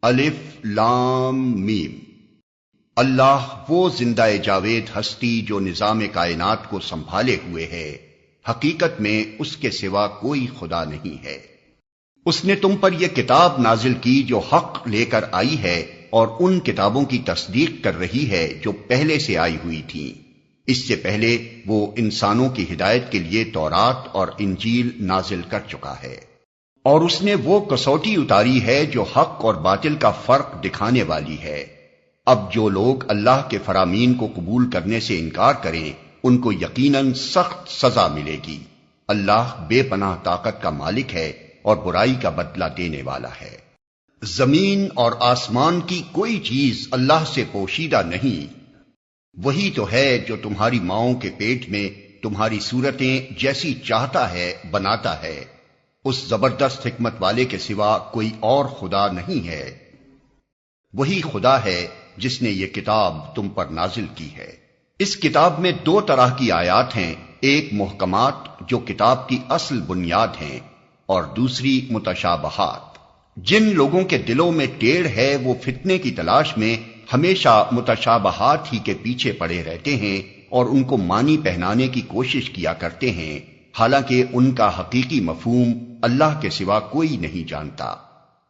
الف لام میم۔ اللہ وہ زندہ جاوید ہستی جو نظام کائنات کو سنبھالے ہوئے ہے، حقیقت میں اس کے سوا کوئی خدا نہیں ہے۔ اس نے تم پر یہ کتاب نازل کی جو حق لے کر آئی ہے اور ان کتابوں کی تصدیق کر رہی ہے جو پہلے سے آئی ہوئی تھیں۔ اس سے پہلے وہ انسانوں کی ہدایت کے لیے تورات اور انجیل نازل کر چکا ہے، اور اس نے وہ کسوٹی اتاری ہے جو حق اور باطل کا فرق دکھانے والی ہے۔ اب جو لوگ اللہ کے فرامین کو قبول کرنے سے انکار کریں ان کو یقیناً سخت سزا ملے گی۔ اللہ بے پناہ طاقت کا مالک ہے اور برائی کا بدلہ دینے والا ہے۔ زمین اور آسمان کی کوئی چیز اللہ سے پوشیدہ نہیں، وہی تو ہے جو تمہاری ماؤں کے پیٹ میں تمہاری صورتیں جیسی چاہتا ہے بناتا ہے۔ اس زبردست حکمت والے کے سوا کوئی اور خدا نہیں ہے۔ وہی خدا ہے جس نے یہ کتاب تم پر نازل کی ہے۔ اس کتاب میں دو طرح کی آیات ہیں، ایک محکمات جو کتاب کی اصل بنیاد ہیں، اور دوسری متشابہات۔ جن لوگوں کے دلوں میں ٹیڑھ ہے وہ فتنے کی تلاش میں ہمیشہ متشابہات ہی کے پیچھے پڑے رہتے ہیں اور ان کو معنی پہنانے کی کوشش کیا کرتے ہیں، حالانکہ ان کا حقیقی مفہوم اللہ کے سوا کوئی نہیں جانتا۔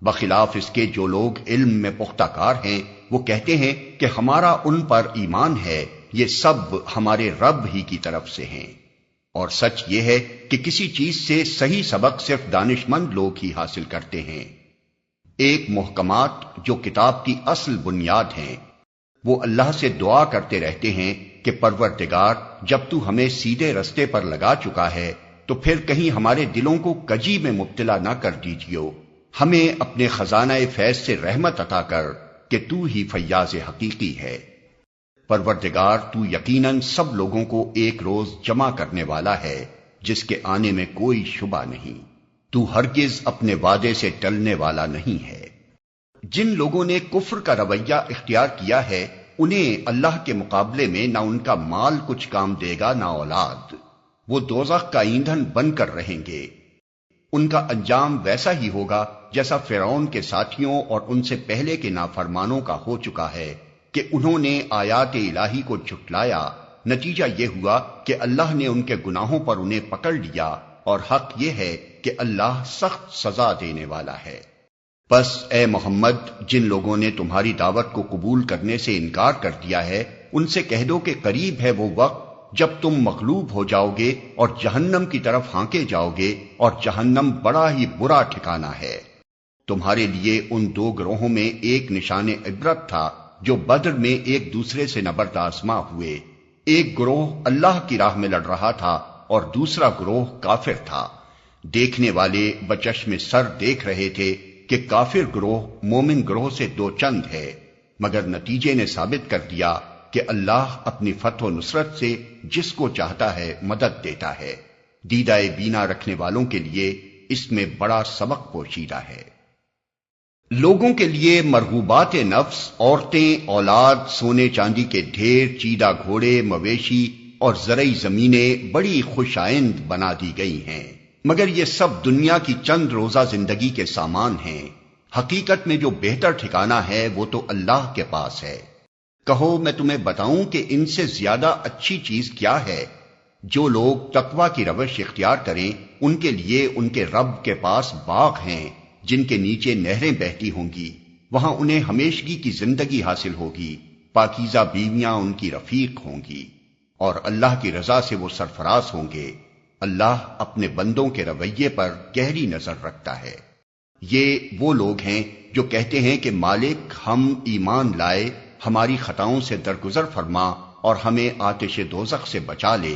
بخلاف اس کے جو لوگ علم میں پختہ کار ہیں وہ کہتے ہیں کہ ہمارا ان پر ایمان ہے، یہ سب ہمارے رب ہی کی طرف سے ہیں، اور سچ یہ ہے کہ کسی چیز سے صحیح سبق صرف دانش مند لوگ ہی حاصل کرتے ہیں۔ ایک محکمات جو کتاب کی اصل بنیاد ہیں، وہ اللہ سے دعا کرتے رہتے ہیں کہ پروردگار جب تو ہمیں سیدھے رستے پر لگا چکا ہے تو پھر کہیں ہمارے دلوں کو کجی میں مبتلا نہ کر دیجیو، ہمیں اپنے خزانہ فیض سے رحمت عطا کر کہ تو ہی فیاض حقیقی ہے۔ پروردگار تو یقیناً سب لوگوں کو ایک روز جمع کرنے والا ہے جس کے آنے میں کوئی شبہ نہیں، تو ہرگز اپنے وعدے سے ٹلنے والا نہیں ہے۔ جن لوگوں نے کفر کا رویہ اختیار کیا ہے انہیں اللہ کے مقابلے میں نہ ان کا مال کچھ کام دے گا نہ اولاد، وہ دوزخ کا ایندھن بن کر رہیں گے۔ ان کا انجام ویسا ہی ہوگا جیسا فرعون کے ساتھیوں اور ان سے پہلے کے نافرمانوں کا ہو چکا ہے کہ انہوں نے آیات الہی کو جھٹلایا، نتیجہ یہ ہوا کہ اللہ نے ان کے گناہوں پر انہیں پکڑ لیا، اور حق یہ ہے کہ اللہ سخت سزا دینے والا ہے۔ بس اے محمد، جن لوگوں نے تمہاری دعوت کو قبول کرنے سے انکار کر دیا ہے ان سے کہہ دو کہ قریب ہے وہ وقت جب تم مغلوب ہو جاؤ گے اور جہنم کی طرف ہانکے جاؤ گے، اور جہنم بڑا ہی برا ٹھکانہ ہے۔ تمہارے لیے ان دو گروہوں میں ایک نشان عبرت تھا جو بدر میں ایک دوسرے سے نبرد آزما ہوئے۔ ایک گروہ اللہ کی راہ میں لڑ رہا تھا اور دوسرا گروہ کافر تھا۔ دیکھنے والے بچشم سر دیکھ رہے تھے کہ کافر گروہ مومن گروہ سے دو چند ہے، مگر نتیجے نے ثابت کر دیا کہ اللہ اپنی فتح و نصرت سے جس کو چاہتا ہے مدد دیتا ہے۔ دیدہ بینا رکھنے والوں کے لیے اس میں بڑا سبق پوشیدہ ہے۔ لوگوں کے لیے مرغوبات نفس، عورتیں، اولاد، سونے چاندی کے ڈھیر، چیدہ گھوڑے، مویشی اور زرعی زمینیں بڑی خوش آئند بنا دی گئی ہیں، مگر یہ سب دنیا کی چند روزہ زندگی کے سامان ہیں۔ حقیقت میں جو بہتر ٹھکانہ ہے وہ تو اللہ کے پاس ہے۔ کہو میں تمہیں بتاؤں کہ ان سے زیادہ اچھی چیز کیا ہے؟ جو لوگ تقوی کی روش اختیار کریں ان کے لیے ان کے رب کے پاس باغ ہیں جن کے نیچے نہریں بہتی ہوں گی، وہاں انہیں ہمیشگی کی زندگی حاصل ہوگی، پاکیزہ بیویاں ان کی رفیق ہوں گی، اور اللہ کی رضا سے وہ سرفراز ہوں گے۔ اللہ اپنے بندوں کے رویے پر گہری نظر رکھتا ہے۔ یہ وہ لوگ ہیں جو کہتے ہیں کہ مالک ہم ایمان لائے، ہماری خطاؤں سے درگزر فرما اور ہمیں آتش دوزخ سے بچا لے۔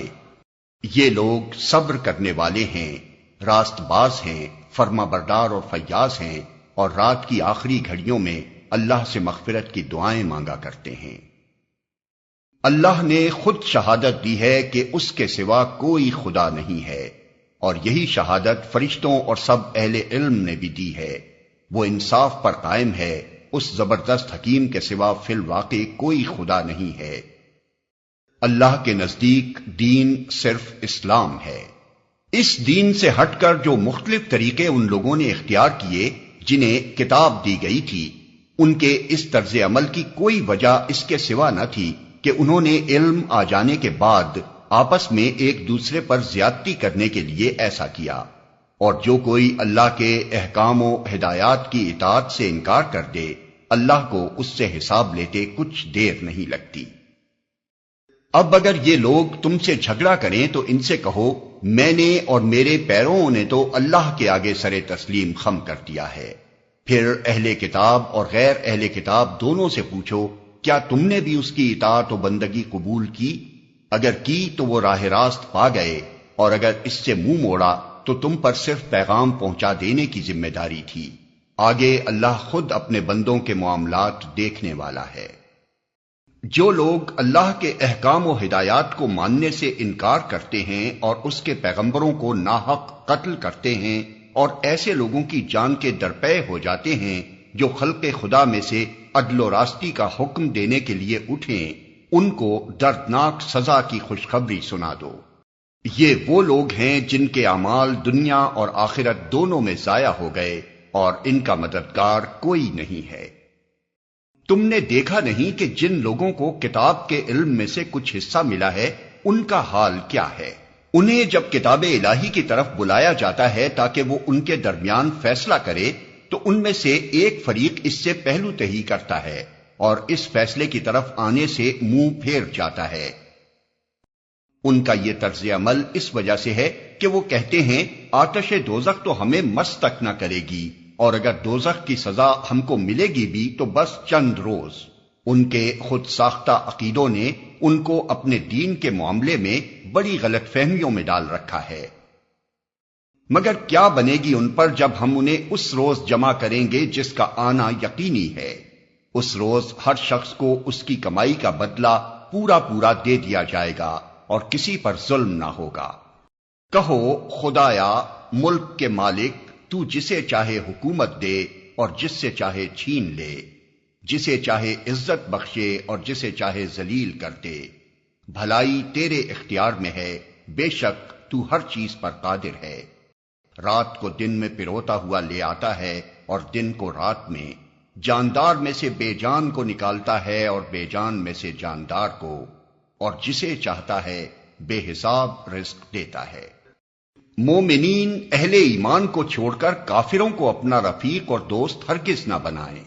یہ لوگ صبر کرنے والے ہیں، راست باز ہیں، فرما بردار اور فیاض ہیں، اور رات کی آخری گھڑیوں میں اللہ سے مغفرت کی دعائیں مانگا کرتے ہیں۔ اللہ نے خود شہادت دی ہے کہ اس کے سوا کوئی خدا نہیں ہے، اور یہی شہادت فرشتوں اور سب اہل علم نے بھی دی ہے۔ وہ انصاف پر قائم ہے، اس زبردست حکیم کے سوا فی الواقع کوئی خدا نہیں ہے۔ اللہ کے نزدیک دین صرف اسلام ہے۔ اس دین سے ہٹ کر جو مختلف طریقے ان لوگوں نے اختیار کیے جنہیں کتاب دی گئی تھی، ان کے اس طرز عمل کی کوئی وجہ اس کے سوا نہ تھی کہ انہوں نے علم آ جانے کے بعد آپس میں ایک دوسرے پر زیادتی کرنے کے لیے ایسا کیا، اور جو کوئی اللہ کے احکام و ہدایات کی اطاعت سے انکار کر دے، اللہ کو اس سے حساب لیتے کچھ دیر نہیں لگتی۔ اب اگر یہ لوگ تم سے جھگڑا کریں تو ان سے کہو، میں نے اور میرے پیرووں نے تو اللہ کے آگے سر تسلیم خم کر دیا ہے۔ پھر اہل کتاب اور غیر اہل کتاب دونوں سے پوچھو، کیا تم نے بھی اس کی اطاعت و بندگی قبول کی؟ اگر کی تو وہ راہ راست پا گئے، اور اگر اس سے منہ موڑا تو تم پر صرف پیغام پہنچا دینے کی ذمہ داری تھی۔ آگے اللہ خود اپنے بندوں کے معاملات دیکھنے والا ہے۔ جو لوگ اللہ کے احکام و ہدایات کو ماننے سے انکار کرتے ہیں اور اس کے پیغمبروں کو ناحق قتل کرتے ہیں اور ایسے لوگوں کی جان کے درپے ہو جاتے ہیں جو خلق خدا میں سے عدل و راستی کا حکم دینے کے لیے اٹھیں، ان کو دردناک سزا کی خوشخبری سنا دو۔ یہ وہ لوگ ہیں جن کے اعمال دنیا اور آخرت دونوں میں ضائع ہو گئے اور ان کا مددگار کوئی نہیں ہے۔ تم نے دیکھا نہیں کہ جن لوگوں کو کتاب کے علم میں سے کچھ حصہ ملا ہے ان کا حال کیا ہے؟ انہیں جب کتاب الہی کی طرف بلایا جاتا ہے تاکہ وہ ان کے درمیان فیصلہ کرے تو ان میں سے ایک فریق اس سے پہلو تہی کرتا ہے اور اس فیصلے کی طرف آنے سے منہ پھیر جاتا ہے۔ ان کا یہ طرز عمل اس وجہ سے ہے کہ وہ کہتے ہیں آتش دوزخ تو ہمیں مس تک نہ کرے گی، اور اگر دوزخ کی سزا ہم کو ملے گی بھی تو بس چند روز۔ ان کے خود ساختہ عقیدوں نے ان کو اپنے دین کے معاملے میں بڑی غلط فہمیوں میں ڈال رکھا ہے۔ مگر کیا بنے گی ان پر جب ہم انہیں اس روز جمع کریں گے جس کا آنا یقینی ہے۔ اس روز ہر شخص کو اس کی کمائی کا بدلہ پورا پورا دے دیا جائے گا اور کسی پر ظلم نہ ہوگا۔ کہو، خدایا ملک کے مالک، تو جسے چاہے حکومت دے اور جس سے چاہے چھین لے، جسے چاہے عزت بخشے اور جسے چاہے ذلیل کر دے۔ بھلائی تیرے اختیار میں ہے، بے شک تو ہر چیز پر قادر ہے۔ رات کو دن میں پروتا ہوا لے آتا ہے اور دن کو رات میں، جاندار میں سے بے جان کو نکالتا ہے اور بے جان میں سے جاندار کو، اور جسے چاہتا ہے بے حساب رزق دیتا ہے۔ مومنین اہل ایمان کو چھوڑ کر کافروں کو اپنا رفیق اور دوست ہرگز نہ بنائیں۔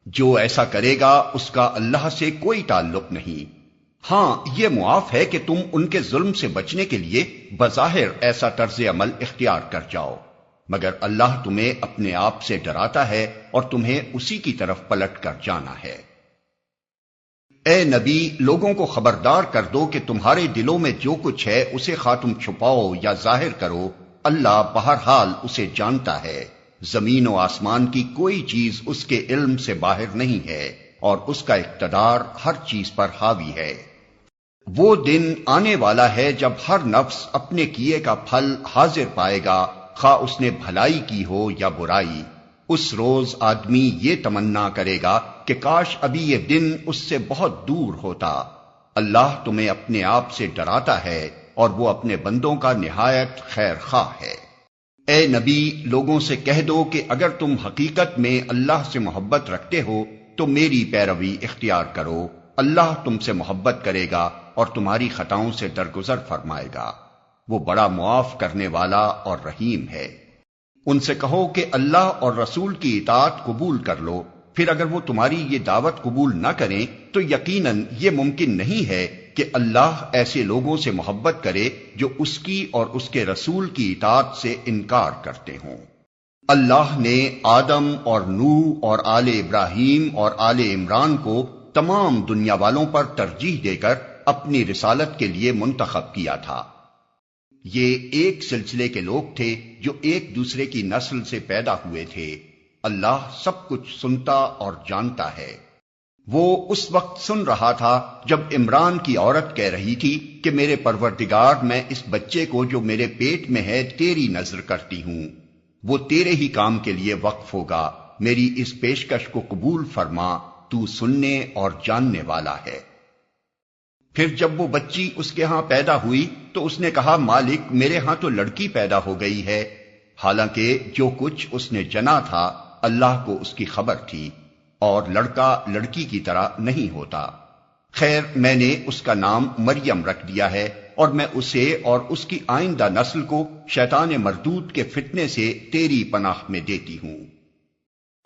جو ایسا کرے گا اس کا اللہ سے کوئی تعلق نہیں۔ ہاں، یہ معاف ہے کہ تم ان کے ظلم سے بچنے کے لیے بظاہر ایسا طرز عمل اختیار کر جاؤ، مگر اللہ تمہیں اپنے آپ سے ڈراتا ہے اور تمہیں اسی کی طرف پلٹ کر جانا ہے۔ اے نبی، لوگوں کو خبردار کر دو کہ تمہارے دلوں میں جو کچھ ہے اسے خواہ تم چھپاؤ یا ظاہر کرو، اللہ بہرحال اسے جانتا ہے۔ زمین و آسمان کی کوئی چیز اس کے علم سے باہر نہیں ہے اور اس کا اقتدار ہر چیز پر حاوی ہے۔ وہ دن آنے والا ہے جب ہر نفس اپنے کیے کا پھل حاضر پائے گا، خواہ اس نے بھلائی کی ہو یا برائی۔ اس روز آدمی یہ تمنا کرے گا کہ کاش ابھی یہ دن اس سے بہت دور ہوتا۔ اللہ تمہیں اپنے آپ سے ڈراتا ہے اور وہ اپنے بندوں کا نہایت خیر خواہ ہے۔ اے نبی، لوگوں سے کہہ دو کہ اگر تم حقیقت میں اللہ سے محبت رکھتے ہو تو میری پیروی اختیار کرو، اللہ تم سے محبت کرے گا اور تمہاری خطاؤں سے درگزر فرمائے گا۔ وہ بڑا معاف کرنے والا اور رحیم ہے۔ ان سے کہو کہ اللہ اور رسول کی اطاعت قبول کر لو، پھر اگر وہ تمہاری یہ دعوت قبول نہ کریں تو یقیناً یہ ممکن نہیں ہے کہ اللہ ایسے لوگوں سے محبت کرے جو اس کی اور اس کے رسول کی اطاعت سے انکار کرتے ہوں۔ اللہ نے آدم اور نوح اور آل ابراہیم اور آل عمران کو تمام دنیا والوں پر ترجیح دے کر اپنی رسالت کے لیے منتخب کیا تھا۔ یہ ایک سلسلے کے لوگ تھے جو ایک دوسرے کی نسل سے پیدا ہوئے تھے۔ اللہ سب کچھ سنتا اور جانتا ہے۔ وہ اس وقت سن رہا تھا جب عمران کی عورت کہہ رہی تھی کہ میرے پروردگار، میں اس بچے کو جو میرے پیٹ میں ہے تیری نذر کرتی ہوں، وہ تیرے ہی کام کے لیے وقف ہوگا، میری اس پیشکش کو قبول فرما، تو سننے اور جاننے والا ہے۔ پھر جب وہ بچی اس کے ہاں پیدا ہوئی تو اس نے کہا، مالک میرے ہاں تو لڑکی پیدا ہو گئی ہے، حالانکہ جو کچھ اس نے جنا تھا اللہ کو اس کی خبر تھی۔ اور لڑکا لڑکی کی طرح نہیں ہوتا۔ خیر، میں نے اس کا نام مریم رکھ دیا ہے، اور میں اسے اور اس کی آئندہ نسل کو شیطان مردود کے فتنے سے تیری پناہ میں دیتی ہوں۔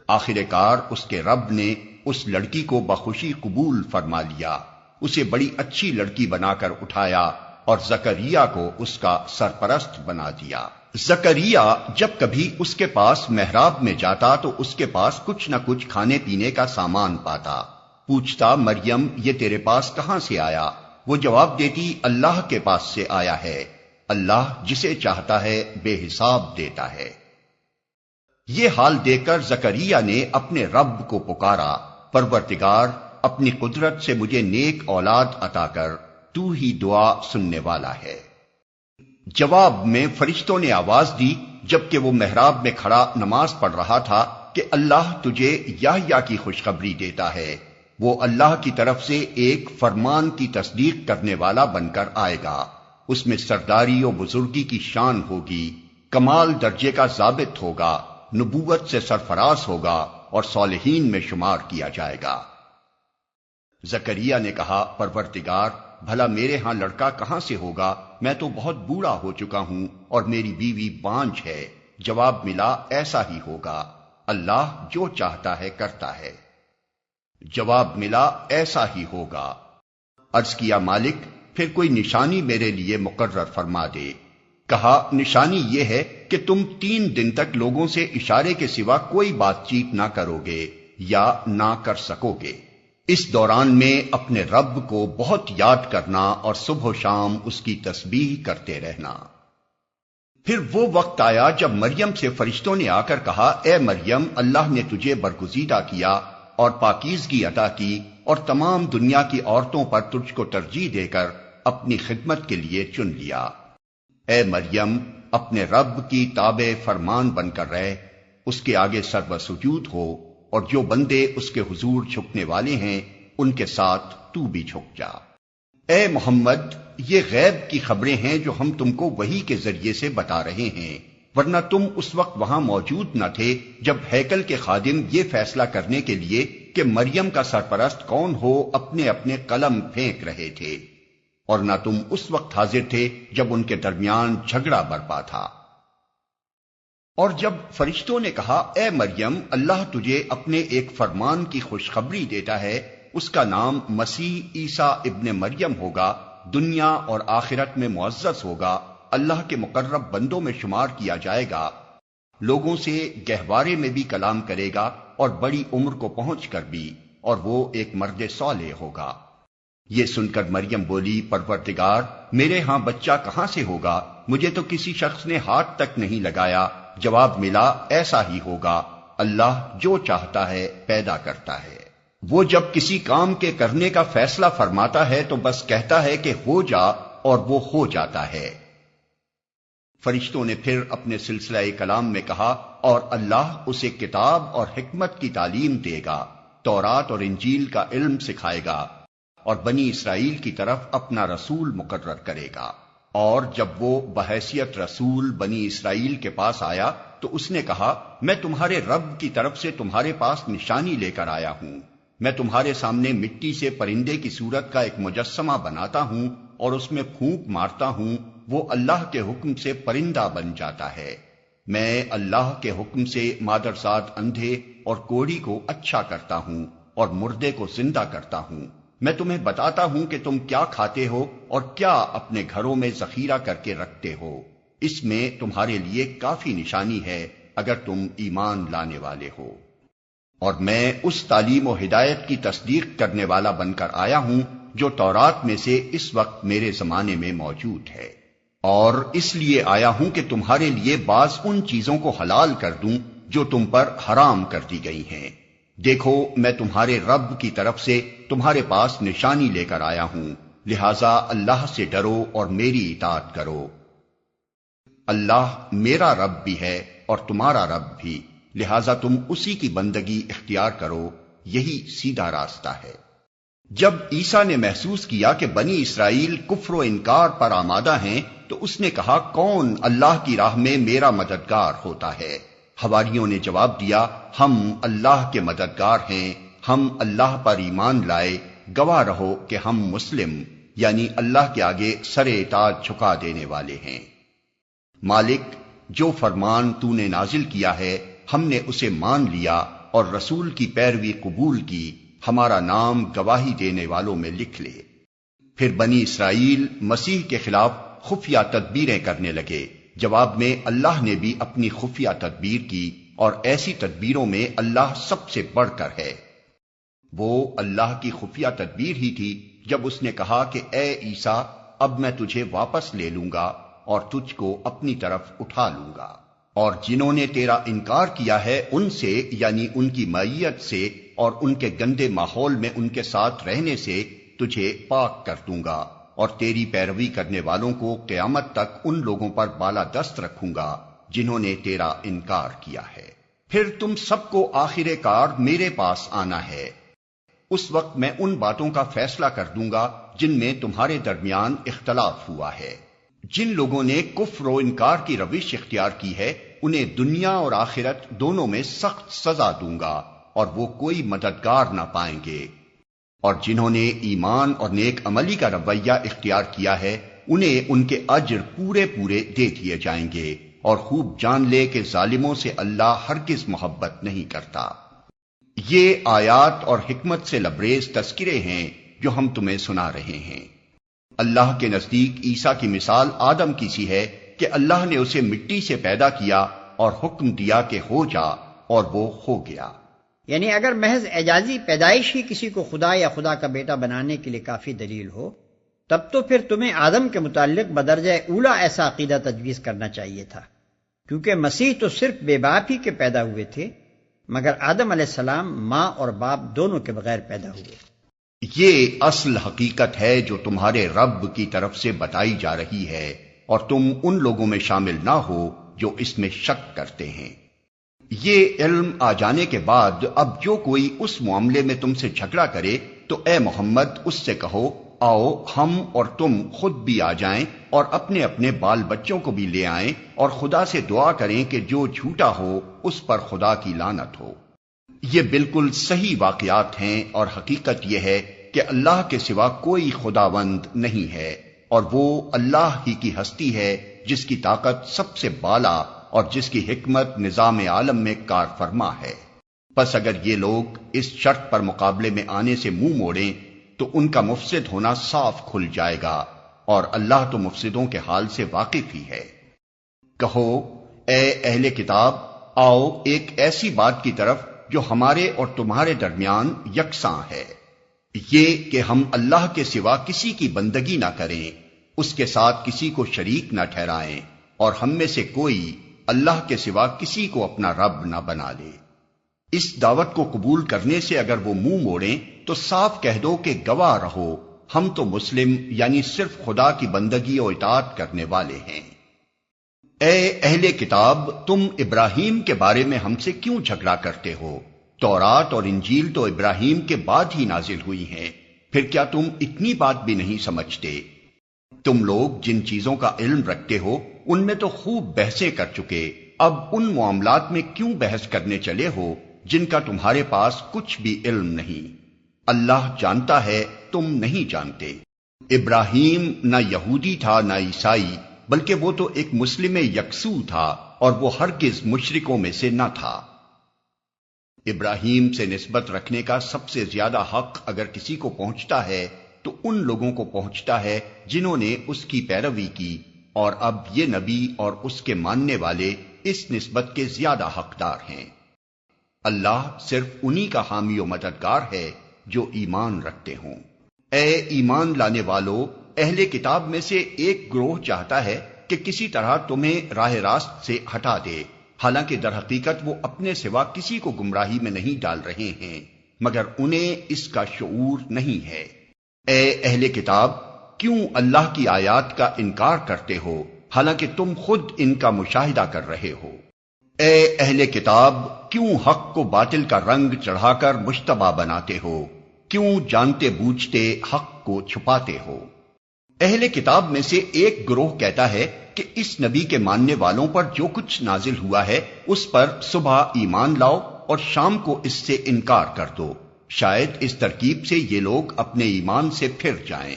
آخر کار اس کے رب نے اس لڑکی کو بخوشی قبول فرما لیا، اسے بڑی اچھی لڑکی بنا کر اٹھایا اور زکریہ کو اس کا سرپرست بنا دیا۔ زکریہ جب کبھی اس کے پاس محراب میں جاتا تو اس کے پاس کچھ نہ کچھ کھانے پینے کا سامان پاتا۔ پوچھتا، مریم یہ تیرے پاس کہاں سے آیا؟ وہ جواب دیتی، اللہ کے پاس سے آیا ہے، اللہ جسے چاہتا ہے بے حساب دیتا ہے۔ یہ حال دیکھ کر زکریہ نے اپنے رب کو پکارا، پروردگار اپنی قدرت سے مجھے نیک اولاد عطا کر، تو ہی دعا سننے والا ہے۔ جواب میں فرشتوں نے آواز دی جبکہ وہ محراب میں کھڑا نماز پڑھ رہا تھا کہ اللہ تجھے یحییٰ کی خوشخبری دیتا ہے، وہ اللہ کی طرف سے ایک فرمان کی تصدیق کرنے والا بن کر آئے گا، اس میں سرداری و بزرگی کی شان ہوگی، کمال درجے کا ضابط ہوگا، نبوت سے سرفراز ہوگا اور صالحین میں شمار کیا جائے گا۔ زکریہ نے کہا، پروردگار بھلا میرے ہاں لڑکا کہاں سے ہوگا؟ میں تو بہت بوڑھا ہو چکا ہوں اور میری بیوی بانجھ ہے۔ جواب ملا، ایسا ہی ہوگا، اللہ جو چاہتا ہے کرتا ہے۔ جواب ملا، ایسا ہی ہوگا۔ عرض کیا، مالک پھر کوئی نشانی میرے لیے مقرر فرما دے۔ کہا، نشانی یہ ہے کہ تم 3 دن تک لوگوں سے اشارے کے سوا کوئی بات چیت نہ کرو گے یا نہ کر سکو گے۔ اس دوران میں اپنے رب کو بہت یاد کرنا اور صبح و شام اس کی تسبیح کرتے رہنا۔ پھر وہ وقت آیا جب مریم سے فرشتوں نے آ کر کہا، اے مریم اللہ نے تجھے برگزیدہ کیا اور پاکیزگی عطا کی اور تمام دنیا کی عورتوں پر تجھ کو ترجیح دے کر اپنی خدمت کے لیے چن لیا۔ اے مریم اپنے رب کی تابع فرمان بن کر رہ، اس کے آگے سر سجود ہو، اور جو بندے اس کے حضور جھکنے والے ہیں ان کے ساتھ تو بھی جھک جا۔ اے محمد یہ غیب کی خبریں ہیں جو ہم تم کو وحی کے ذریعے سے بتا رہے ہیں، ورنہ تم اس وقت وہاں موجود نہ تھے جب ہیکل کے خادم یہ فیصلہ کرنے کے لیے کہ مریم کا سرپرست کون ہو اپنے اپنے قلم پھینک رہے تھے، اور نہ تم اس وقت حاضر تھے جب ان کے درمیان جھگڑا برپا تھا۔ اور جب فرشتوں نے کہا، اے مریم اللہ تجھے اپنے ایک فرمان کی خوشخبری دیتا ہے، اس کا نام مسیح عیسیٰ ابن مریم ہوگا، دنیا اور آخرت میں معزز ہوگا، اللہ کے مقرب بندوں میں شمار کیا جائے گا، لوگوں سے گہوارے میں بھی کلام کرے گا اور بڑی عمر کو پہنچ کر بھی، اور وہ ایک مرد صالح ہوگا۔ یہ سن کر مریم بولی، پروردگار میرے ہاں بچہ کہاں سے ہوگا؟ مجھے تو کسی شخص نے ہاتھ تک نہیں لگایا۔ جواب ملا، ایسا ہی ہوگا، اللہ جو چاہتا ہے پیدا کرتا ہے۔ وہ جب کسی کام کے کرنے کا فیصلہ فرماتا ہے تو بس کہتا ہے کہ ہو جا اور وہ ہو جاتا ہے۔ فرشتوں نے پھر اپنے سلسلہ کلام میں کہا، اور اللہ اسے کتاب اور حکمت کی تعلیم دے گا، تورات اور انجیل کا علم سکھائے گا، اور بنی اسرائیل کی طرف اپنا رسول مقرر کرے گا۔ اور جب وہ بحیثیت رسول بنی اسرائیل کے پاس آیا تو اس نے کہا، میں تمہارے رب کی طرف سے تمہارے پاس نشانی لے کر آیا ہوں، میں تمہارے سامنے مٹی سے پرندے کی صورت کا ایک مجسمہ بناتا ہوں اور اس میں پھونک مارتا ہوں، وہ اللہ کے حکم سے پرندہ بن جاتا ہے۔ میں اللہ کے حکم سے مادرزاد اندھے اور کوڑی کو اچھا کرتا ہوں اور مردے کو زندہ کرتا ہوں۔ میں تمہیں بتاتا ہوں کہ تم کیا کھاتے ہو اور کیا اپنے گھروں میں ذخیرہ کر کے رکھتے ہو، اس میں تمہارے لیے کافی نشانی ہے اگر تم ایمان لانے والے ہو۔ اور میں اس تعلیم و ہدایت کی تصدیق کرنے والا بن کر آیا ہوں جو تورات میں سے اس وقت میرے زمانے میں موجود ہے، اور اس لیے آیا ہوں کہ تمہارے لیے بعض ان چیزوں کو حلال کر دوں جو تم پر حرام کر دی گئی ہیں۔ دیکھو میں تمہارے رب کی طرف سے تمہارے پاس نشانی لے کر آیا ہوں، لہذا اللہ سے ڈرو اور میری اطاعت کرو۔ اللہ میرا رب بھی ہے اور تمہارا رب بھی، لہذا تم اسی کی بندگی اختیار کرو، یہی سیدھا راستہ ہے۔ جب عیسیٰ نے محسوس کیا کہ بنی اسرائیل کفر و انکار پر آمادہ ہیں تو اس نے کہا، کون اللہ کی راہ میں میرا مددگار ہوتا ہے؟ حواریوں نے جواب دیا، ہم اللہ کے مددگار ہیں ہم اللہ پر ایمان لائے، گواہ رہو کہ ہم مسلم یعنی اللہ کے آگے سر اطاعت جھکا دینے والے ہیں۔ مالک، جو فرمان تو نے نازل کیا ہے ہم نے اسے مان لیا اور رسول کی پیروی قبول کی، ہمارا نام گواہی دینے والوں میں لکھ لے۔ پھر بنی اسرائیل مسیح کے خلاف خفیہ تدبیریں کرنے لگے۔ جواب میں اللہ نے بھی اپنی خفیہ تدبیر کی، اور ایسی تدبیروں میں اللہ سب سے بڑھ کر ہے۔ وہ اللہ کی خفیہ تدبیر ہی تھی جب اس نے کہا کہ اے عیسیٰ، اب میں تجھے واپس لے لوں گا اور تجھ کو اپنی طرف اٹھا لوں گا، اور جنہوں نے تیرا انکار کیا ہے ان سے یعنی ان کی معیت سے اور ان کے گندے ماحول میں ان کے ساتھ رہنے سے تجھے پاک کر دوں گا، اور تیری پیروی کرنے والوں کو قیامت تک ان لوگوں پر بالا دست رکھوں گا جنہوں نے تیرا انکار کیا ہے۔ پھر تم سب کو آخر کار میرے پاس آنا ہے، اس وقت میں ان باتوں کا فیصلہ کر دوں گا جن میں تمہارے درمیان اختلاف ہوا ہے۔ جن لوگوں نے کفر و انکار کی روش اختیار کی ہے انہیں دنیا اور آخرت دونوں میں سخت سزا دوں گا، اور وہ کوئی مددگار نہ پائیں گے۔ اور جنہوں نے ایمان اور نیک عملی کا رویہ اختیار کیا ہے انہیں ان کے اجر پورے پورے دے دیے جائیں گے، اور خوب جان لے کہ ظالموں سے اللہ ہرگز محبت نہیں کرتا۔ یہ آیات اور حکمت سے لبریز تذکرے ہیں جو ہم تمہیں سنا رہے ہیں۔ اللہ کے نزدیک عیسیٰ کی مثال آدم کی سی ہے کہ اللہ نے اسے مٹی سے پیدا کیا اور حکم دیا کہ ہو جا، اور وہ ہو گیا۔ یعنی اگر محض اعجازی پیدائش ہی کسی کو خدا یا خدا کا بیٹا بنانے کے لیے کافی دلیل ہو، تب تو پھر تمہیں آدم کے متعلق بدرجہ اولا ایسا عقیدہ تجویز کرنا چاہیے تھا، کیونکہ مسیح تو صرف بے باپ ہی کے پیدا ہوئے تھے، مگر آدم علیہ السلام ماں اور باپ دونوں کے بغیر پیدا ہوئے۔ یہ اصل حقیقت ہے جو تمہارے رب کی طرف سے بتائی جا رہی ہے، اور تم ان لوگوں میں شامل نہ ہو جو اس میں شک کرتے ہیں۔ یہ علم آ جانے کے بعد اب جو کوئی اس معاملے میں تم سے جھگڑا کرے تو اے محمد اس سے کہو، آؤ ہم اور تم خود بھی آ جائیں اور اپنے اپنے بال بچوں کو بھی لے آئیں، اور خدا سے دعا کریں کہ جو جھوٹا ہو اس پر خدا کی لعنت ہو۔ یہ بالکل صحیح واقعات ہیں، اور حقیقت یہ ہے کہ اللہ کے سوا کوئی خداوند نہیں ہے، اور وہ اللہ ہی کی ہستی ہے جس کی طاقت سب سے بالا اور جس کی حکمت نظام عالم میں کار فرما ہے۔ پس اگر یہ لوگ اس شرط پر مقابلے میں آنے سے منہ موڑیں تو ان کا مفسد ہونا صاف کھل جائے گا، اور اللہ تو مفسدوں کے حال سے واقف ہی ہے۔ کہو، اے اہل کتاب، آؤ ایک ایسی بات کی طرف جو ہمارے اور تمہارے درمیان یکساں ہے، یہ کہ ہم اللہ کے سوا کسی کی بندگی نہ کریں، اس کے ساتھ کسی کو شریک نہ ٹھہرائیں، اور ہم میں سے کوئی اللہ کے سوا کسی کو اپنا رب نہ بنا لے۔ اس دعوت کو قبول کرنے سے اگر وہ منہ موڑیں تو صاف کہہ دو کہ گواہ رہو، ہم تو مسلم یعنی صرف خدا کی بندگی و اطاعت کرنے والے ہیں۔ اے اہل کتاب، تم ابراہیم کے بارے میں ہم سے کیوں جھگڑا کرتے ہو؟ تورات اور انجیل تو ابراہیم کے بعد ہی نازل ہوئی ہیں، پھر کیا تم اتنی بات بھی نہیں سمجھتے؟ تم لوگ جن چیزوں کا علم رکھتے ہو ان میں تو خوب بحثیں کر چکے، اب ان معاملات میں کیوں بحث کرنے چلے ہو جن کا تمہارے پاس کچھ بھی علم نہیں؟ اللہ جانتا ہے، تم نہیں جانتے۔ ابراہیم نہ یہودی تھا نہ عیسائی، بلکہ وہ تو ایک مسلم یکسو تھا، اور وہ ہرگز مشرکوں میں سے نہ تھا۔ ابراہیم سے نسبت رکھنے کا سب سے زیادہ حق اگر کسی کو پہنچتا ہے تو ان لوگوں کو پہنچتا ہے جنہوں نے اس کی پیروی کی، اور اب یہ نبی اور اس کے ماننے والے اس نسبت کے زیادہ حقدار ہیں۔ اللہ صرف انہی کا حامی و مددگار ہے جو ایمان رکھتے ہوں۔ اے ایمان لانے والو، اہل کتاب میں سے ایک گروہ چاہتا ہے کہ کسی طرح تمہیں راہ راست سے ہٹا دے، حالانکہ در حقیقت وہ اپنے سوا کسی کو گمراہی میں نہیں ڈال رہے ہیں، مگر انہیں اس کا شعور نہیں ہے۔ اے اہل کتاب، کیوں اللہ کی آیات کا انکار کرتے ہو حالانکہ تم خود ان کا مشاہدہ کر رہے ہو؟ اے اہل کتاب، کیوں حق کو باطل کا رنگ چڑھا کر مشتبہ بناتے ہو؟ کیوں جانتے بوجھتے حق کو چھپاتے ہو؟ اہل کتاب میں سے ایک گروہ کہتا ہے کہ اس نبی کے ماننے والوں پر جو کچھ نازل ہوا ہے اس پر صبح ایمان لاؤ اور شام کو اس سے انکار کر دو، شاید اس ترکیب سے یہ لوگ اپنے ایمان سے پھر جائیں۔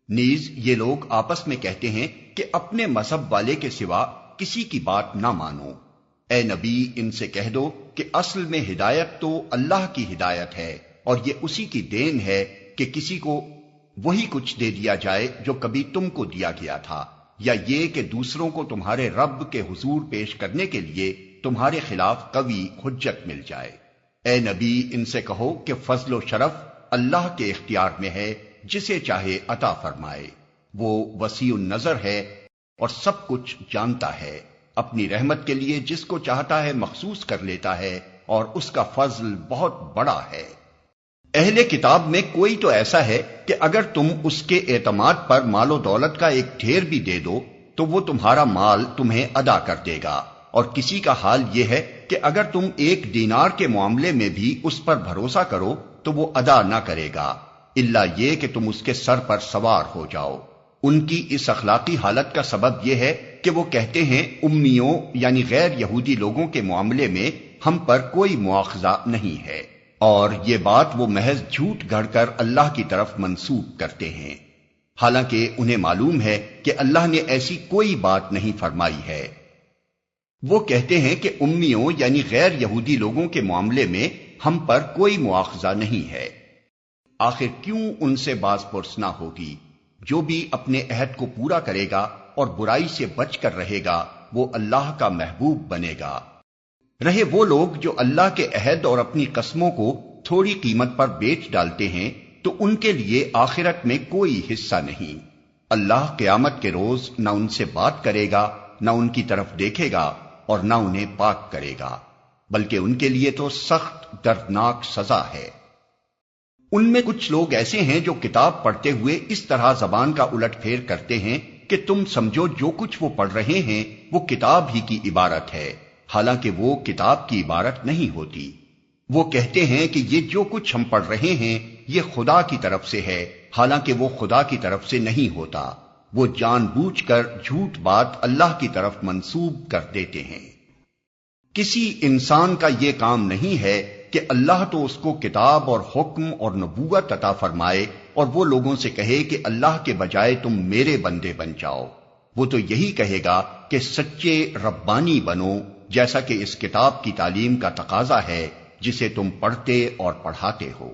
نیز یہ لوگ آپس میں کہتے ہیں کہ اپنے مذہب والے کے سوا کسی کی بات نہ مانو۔ اے نبی ان سے کہہ دو کہ اصل میں ہدایت تو اللہ کی ہدایت ہے، اور یہ اسی کی دین ہے کہ کسی کو وہی کچھ دے دیا جائے جو کبھی تم کو دیا گیا تھا، یا یہ کہ دوسروں کو تمہارے رب کے حضور پیش کرنے کے لیے تمہارے خلاف قوی حجت مل جائے۔ اے نبی ان سے کہو کہ فضل و شرف اللہ کے اختیار میں ہے، جسے چاہے عطا فرمائے، وہ وسیع النظر ہے اور سب کچھ جانتا ہے، اپنی رحمت کے لیے جس کو چاہتا ہے مخصوص کر لیتا ہے، اور اس کا فضل بہت بڑا ہے۔ اہل کتاب میں کوئی تو ایسا ہے کہ اگر تم اس کے اعتماد پر مال و دولت کا ایک ڈھیر بھی دے دو تو وہ تمہارا مال تمہیں ادا کر دے گا، اور کسی کا حال یہ ہے کہ اگر تم ایک دینار کے معاملے میں بھی اس پر بھروسہ کرو تو وہ ادا نہ کرے گا، الا یہ کہ تم اس کے سر پر سوار ہو جاؤ۔ ان کی اس اخلاقی حالت کا سبب یہ ہے کہ وہ کہتے ہیں امیوں یعنی غیر یہودی لوگوں کے معاملے میں ہم پر کوئی مواخذہ نہیں ہے، اور یہ بات وہ محض جھوٹ گھڑ کر اللہ کی طرف منسوب کرتے ہیں، حالانکہ انہیں معلوم ہے کہ اللہ نے ایسی کوئی بات نہیں فرمائی ہے۔ وہ کہتے ہیں کہ امیوں یعنی غیر یہودی لوگوں کے معاملے میں ہم پر کوئی مواخذہ نہیں ہے۔ آخر کیوں ان سے باز پرس نہ ہوگی؟ جو بھی اپنے عہد کو پورا کرے گا اور برائی سے بچ کر رہے گا وہ اللہ کا محبوب بنے گا۔ رہے وہ لوگ جو اللہ کے عہد اور اپنی قسموں کو تھوڑی قیمت پر بیچ ڈالتے ہیں تو ان کے لیے آخرت میں کوئی حصہ نہیں۔ اللہ قیامت کے روز نہ ان سے بات کرے گا، نہ ان کی طرف دیکھے گا، اور نہ انہیں پاک کرے گا، بلکہ ان کے لیے تو سخت دردناک سزا ہے۔ ان میں کچھ لوگ ایسے ہیں جو کتاب پڑھتے ہوئے اس طرح زبان کا الٹ پھیر کرتے ہیں کہ تم سمجھو جو کچھ وہ پڑھ رہے ہیں وہ کتاب ہی کی عبارت ہے، حالانکہ وہ کتاب کی عبارت نہیں ہوتی۔ وہ کہتے ہیں کہ یہ جو کچھ ہم پڑھ رہے ہیں یہ خدا کی طرف سے ہے، حالانکہ وہ خدا کی طرف سے نہیں ہوتا۔ وہ جان بوجھ کر جھوٹ بات اللہ کی طرف منسوب کر دیتے ہیں۔ کسی انسان کا یہ کام نہیں ہے کہ اللہ تو اس کو کتاب اور حکم اور نبوت عطا فرمائے اور وہ لوگوں سے کہے کہ اللہ کے بجائے تم میرے بندے بن جاؤ۔ وہ تو یہی کہے گا کہ سچے ربانی بنو، جیسا کہ اس کتاب کی تعلیم کا تقاضا ہے جسے تم پڑھتے اور پڑھاتے ہو۔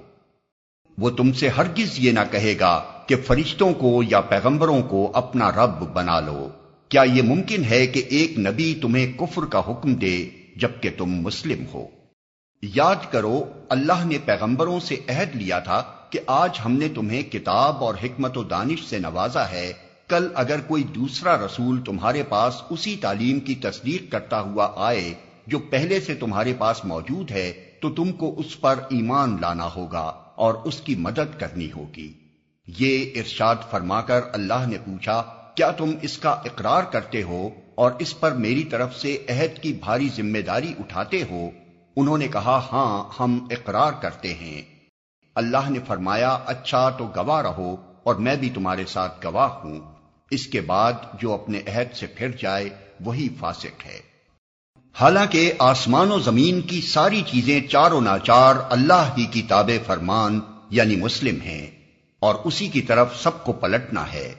وہ تم سے ہرگز یہ نہ کہے گا کہ فرشتوں کو یا پیغمبروں کو اپنا رب بنا لو۔ کیا یہ ممکن ہے کہ ایک نبی تمہیں کفر کا حکم دے جبکہ تم مسلم ہو؟ یاد کرو اللہ نے پیغمبروں سے عہد لیا تھا کہ آج ہم نے تمہیں کتاب اور حکمت و دانش سے نوازا ہے، کل اگر کوئی دوسرا رسول تمہارے پاس اسی تعلیم کی تصدیق کرتا ہوا آئے جو پہلے سے تمہارے پاس موجود ہے تو تم کو اس پر ایمان لانا ہوگا اور اس کی مدد کرنی ہوگی۔ یہ ارشاد فرما کر اللہ نے پوچھا، کیا تم اس کا اقرار کرتے ہو اور اس پر میری طرف سے عہد کی بھاری ذمہ داری اٹھاتے ہو؟ انہوں نے کہا ہاں ہم اقرار کرتے ہیں۔ اللہ نے فرمایا اچھا تو گواہ رہو اور میں بھی تمہارے ساتھ گواہ ہوں، اس کے بعد جو اپنے عہد سے پھر جائے وہی فاسق ہے۔ حالانکہ آسمان و زمین کی ساری چیزیں چار و ناچار اللہ ہی کی تابع فرمان یعنی مسلم ہیں، اور اسی کی طرف سب کو پلٹنا ہے۔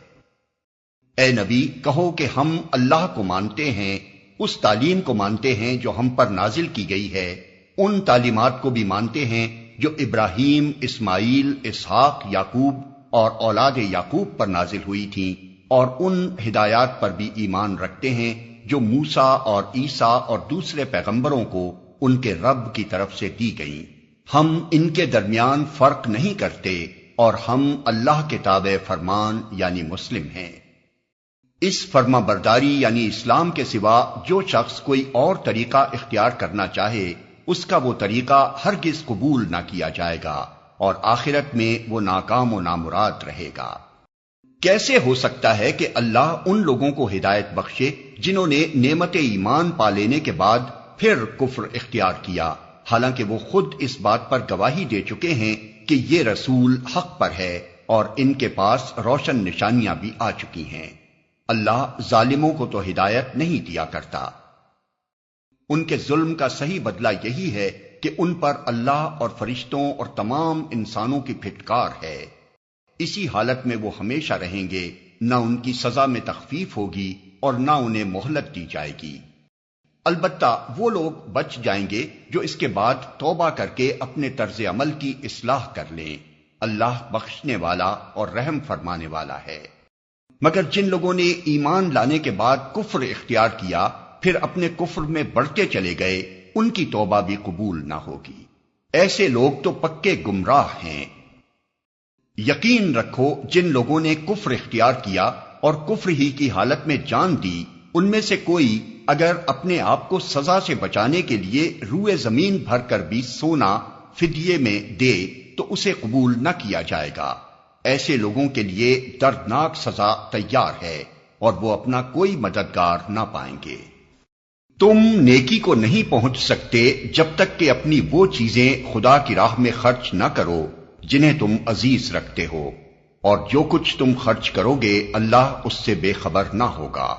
اے نبی کہو کہ ہم اللہ کو مانتے ہیں، اس تعلیم کو مانتے ہیں جو ہم پر نازل کی گئی ہے، ان تعلیمات کو بھی مانتے ہیں جو ابراہیم، اسماعیل، اسحاق، یعقوب اور اولاد یعقوب پر نازل ہوئی تھیں، اور ان ہدایات پر بھی ایمان رکھتے ہیں جو موسیٰ اور عیسیٰ اور دوسرے پیغمبروں کو ان کے رب کی طرف سے دی گئیں۔ ہم ان کے درمیان فرق نہیں کرتے اور ہم اللہ کے تابع فرمان یعنی مسلم ہیں۔ اس فرما برداری یعنی اسلام کے سوا جو شخص کوئی اور طریقہ اختیار کرنا چاہے اس کا وہ طریقہ ہرگز قبول نہ کیا جائے گا اور آخرت میں وہ ناکام و نامراد رہے گا۔ کیسے ہو سکتا ہے کہ اللہ ان لوگوں کو ہدایت بخشے جنہوں نے نعمت ایمان پا لینے کے بعد پھر کفر اختیار کیا، حالانکہ وہ خود اس بات پر گواہی دے چکے ہیں کہ یہ رسول حق پر ہے اور ان کے پاس روشن نشانیاں بھی آ چکی ہیں۔ اللہ ظالموں کو تو ہدایت نہیں دیا کرتا۔ ان کے ظلم کا صحیح بدلہ یہی ہے کہ ان پر اللہ اور فرشتوں اور تمام انسانوں کی پھٹکار ہے۔ اسی حالت میں وہ ہمیشہ رہیں گے، نہ ان کی سزا میں تخفیف ہوگی اور نہ انہیں مہلت دی جائے گی۔ البتہ وہ لوگ بچ جائیں گے جو اس کے بعد توبہ کر کے اپنے طرز عمل کی اصلاح کر لیں۔ اللہ بخشنے والا اور رحم فرمانے والا ہے۔ مگر جن لوگوں نے ایمان لانے کے بعد کفر اختیار کیا پھر اپنے کفر میں بڑھتے چلے گئے، ان کی توبہ بھی قبول نہ ہوگی۔ ایسے لوگ تو پکے گمراہ ہیں۔ یقین رکھو جن لوگوں نے کفر اختیار کیا اور کفر ہی کی حالت میں جان دی، ان میں سے کوئی اگر اپنے آپ کو سزا سے بچانے کے لیے روئے زمین بھر کر بھی سونا فدیے میں دے تو اسے قبول نہ کیا جائے گا۔ ایسے لوگوں کے لیے دردناک سزا تیار ہے اور وہ اپنا کوئی مددگار نہ پائیں گے۔ تم نیکی کو نہیں پہنچ سکتے جب تک کہ اپنی وہ چیزیں خدا کی راہ میں خرچ نہ کرو جنہیں تم عزیز رکھتے ہو، اور جو کچھ تم خرچ کرو گے اللہ اس سے بے خبر نہ ہوگا۔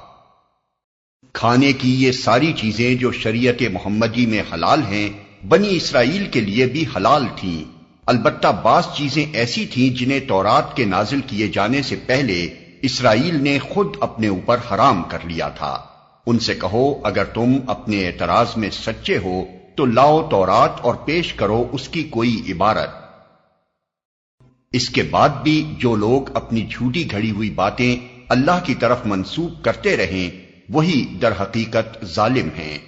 کھانے کی یہ ساری چیزیں جو شریعت محمدی میں حلال ہیں بنی اسرائیل کے لیے بھی حلال تھیں، البتہ بعض چیزیں ایسی تھیں جنہیں تورات کے نازل کیے جانے سے پہلے اسرائیل نے خود اپنے اوپر حرام کر لیا تھا۔ ان سے کہو اگر تم اپنے اعتراض میں سچے ہو تو لاؤ تورات اور پیش کرو اس کی کوئی عبارت۔ اس کے بعد بھی جو لوگ اپنی جھوٹی گھڑی ہوئی باتیں اللہ کی طرف منسوب کرتے رہیں وہی در حقیقت ظالم ہیں۔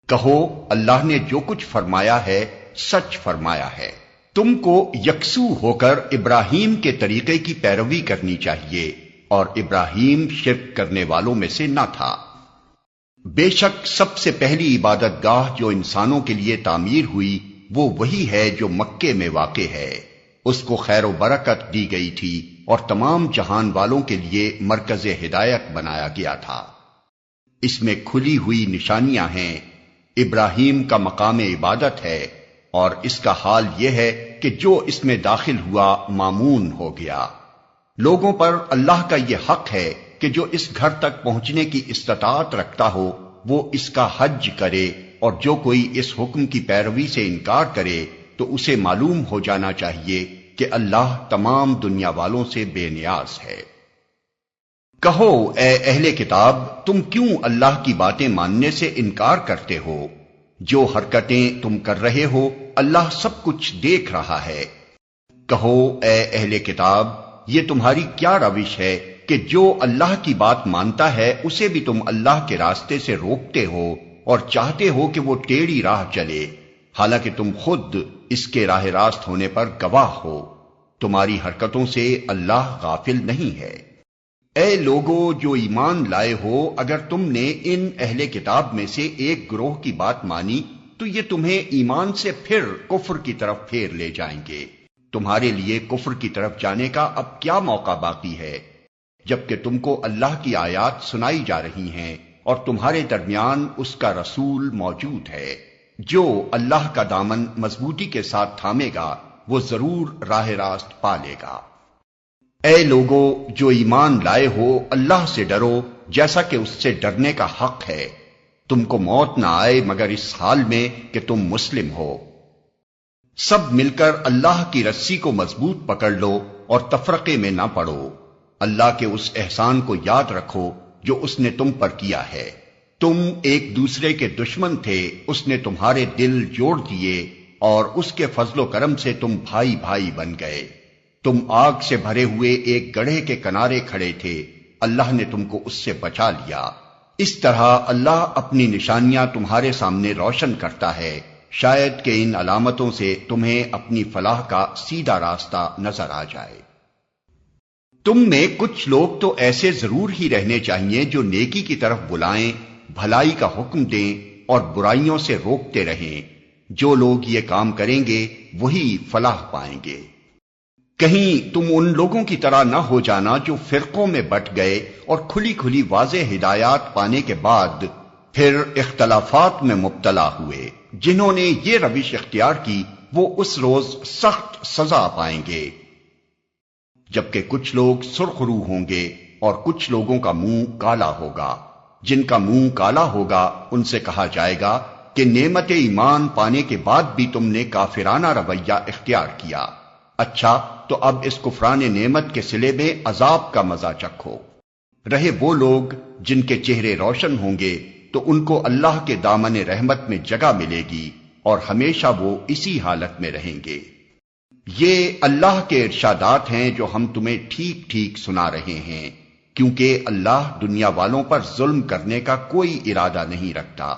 کہو اللہ نے جو کچھ فرمایا ہے سچ فرمایا ہے۔ تم کو یکسو ہو کر ابراہیم کے طریقے کی پیروی کرنی چاہیے، اور ابراہیم شرک کرنے والوں میں سے نہ تھا۔ بے شک سب سے پہلی عبادت گاہ جو انسانوں کے لیے تعمیر ہوئی وہ وہی ہے جو مکے میں واقع ہے۔ اس کو خیر و برکت دی گئی تھی اور تمام جہان والوں کے لیے مرکز ہدایت بنایا گیا تھا۔ اس میں کھلی ہوئی نشانیاں ہیں۔ ابراہیم کا مقام عبادت ہے، اور اس کا حال یہ ہے کہ جو اس میں داخل ہوا مامون ہو گیا۔ لوگوں پر اللہ کا یہ حق ہے کہ جو اس گھر تک پہنچنے کی استطاعت رکھتا ہو وہ اس کا حج کرے، اور جو کوئی اس حکم کی پیروی سے انکار کرے تو اسے معلوم ہو جانا چاہیے کہ اللہ تمام دنیا والوں سے بے نیاز ہے۔ کہو اے اہل کتاب تم کیوں اللہ کی باتیں ماننے سے انکار کرتے ہو؟ جو حرکتیں تم کر رہے ہو اللہ سب کچھ دیکھ رہا ہے۔ کہو اے اہل کتاب یہ تمہاری کیا روش ہے کہ جو اللہ کی بات مانتا ہے اسے بھی تم اللہ کے راستے سے روکتے ہو اور چاہتے ہو کہ وہ ٹیڑھی راہ چلے، حالانکہ تم خود اس کے راہ راست ہونے پر گواہ ہو۔ تمہاری حرکتوں سے اللہ غافل نہیں ہے۔ اے لوگو جو ایمان لائے ہو اگر تم نے ان اہل کتاب میں سے ایک گروہ کی بات مانی تو یہ تمہیں ایمان سے پھر کفر کی طرف پھیر لے جائیں گے۔ تمہارے لیے کفر کی طرف جانے کا اب کیا موقع باقی ہے جبکہ تم کو اللہ کی آیات سنائی جا رہی ہیں اور تمہارے درمیان اس کا رسول موجود ہے۔ جو اللہ کا دامن مضبوطی کے ساتھ تھامے گا وہ ضرور راہ راست پا لے گا۔ اے لوگو جو ایمان لائے ہو اللہ سے ڈرو جیسا کہ اس سے ڈرنے کا حق ہے۔ تم کو موت نہ آئے مگر اس حال میں کہ تم مسلم ہو۔ سب مل کر اللہ کی رسی کو مضبوط پکڑ لو اور تفرقے میں نہ پڑو۔ اللہ کے اس احسان کو یاد رکھو جو اس نے تم پر کیا ہے۔ تم ایک دوسرے کے دشمن تھے، اس نے تمہارے دل جوڑ دیے اور اس کے فضل و کرم سے تم بھائی بھائی بن گئے۔ تم آگ سے بھرے ہوئے ایک گڑھے کے کنارے کھڑے تھے، اللہ نے تم کو اس سے بچا لیا۔ اس طرح اللہ اپنی نشانیاں تمہارے سامنے روشن کرتا ہے، شاید کہ ان علامتوں سے تمہیں اپنی فلاح کا سیدھا راستہ نظر آ جائے۔ تم میں کچھ لوگ تو ایسے ضرور ہی رہنے چاہیے جو نیکی کی طرف بلائیں، بھلائی کا حکم دیں اور برائیوں سے روکتے رہیں۔ جو لوگ یہ کام کریں گے وہی فلاح پائیں گے۔ کہیں تم ان لوگوں کی طرح نہ ہو جانا جو فرقوں میں بٹ گئے اور کھلی کھلی واضح ہدایات پانے کے بعد پھر اختلافات میں مبتلا ہوئے۔ جنہوں نے یہ روش اختیار کی وہ اس روز سخت سزا پائیں گے، جبکہ کچھ لوگ سرخ رو ہوں گے اور کچھ لوگوں کا منہ کالا ہوگا۔ جن کا منہ کالا ہوگا ان سے کہا جائے گا کہ نعمت ایمان پانے کے بعد بھی تم نے کافرانہ رویہ اختیار کیا۔ اچھا تو اب اس کفران نعمت کے صلے میں عذاب کا مزہ چکھو۔ رہے وہ لوگ جن کے چہرے روشن ہوں گے تو ان کو اللہ کے دامن رحمت میں جگہ ملے گی اور ہمیشہ وہ اسی حالت میں رہیں گے۔ یہ اللہ کے ارشادات ہیں جو ہم تمہیں ٹھیک ٹھیک سنا رہے ہیں، کیونکہ اللہ دنیا والوں پر ظلم کرنے کا کوئی ارادہ نہیں رکھتا۔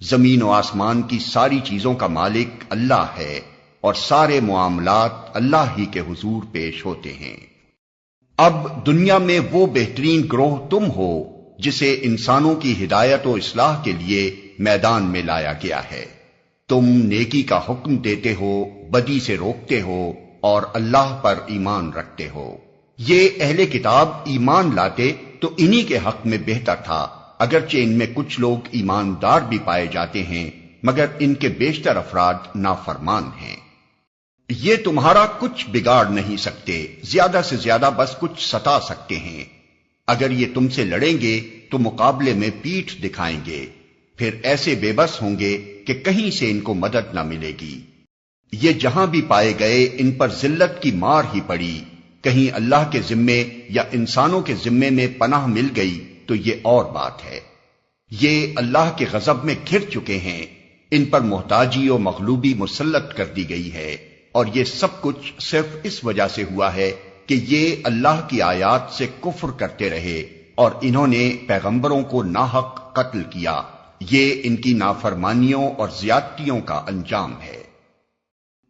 زمین و آسمان کی ساری چیزوں کا مالک اللہ ہے اور سارے معاملات اللہ ہی کے حضور پیش ہوتے ہیں۔ اب دنیا میں وہ بہترین گروہ تم ہو جسے انسانوں کی ہدایت و اصلاح کے لیے میدان میں لایا گیا ہے۔ تم نیکی کا حکم دیتے ہو، بدی سے روکتے ہو اور اللہ پر ایمان رکھتے ہو۔ یہ اہل کتاب ایمان لاتے تو انہی کے حق میں بہتر تھا، اگرچہ ان میں کچھ لوگ ایماندار بھی پائے جاتے ہیں، مگر ان کے بیشتر افراد نافرمان ہیں۔ یہ تمہارا کچھ بگاڑ نہیں سکتے، زیادہ سے زیادہ بس کچھ ستا سکتے ہیں۔ اگر یہ تم سے لڑیں گے تو مقابلے میں پیٹھ دکھائیں گے، پھر ایسے بے بس ہوں گے کہ کہیں سے ان کو مدد نہ ملے گی۔ یہ جہاں بھی پائے گئے ان پر ذلت کی مار ہی پڑی، کہیں اللہ کے ذمے یا انسانوں کے ذمے میں پناہ مل گئی تو یہ اور بات ہے۔ یہ اللہ کے غضب میں گھر چکے ہیں، ان پر محتاجی و مغلوبی مسلط کر دی گئی ہے، اور یہ سب کچھ صرف اس وجہ سے ہوا ہے کہ یہ اللہ کی آیات سے کفر کرتے رہے اور انہوں نے پیغمبروں کو ناحق قتل کیا۔ یہ ان کی نافرمانیوں اور زیادتیوں کا انجام ہے۔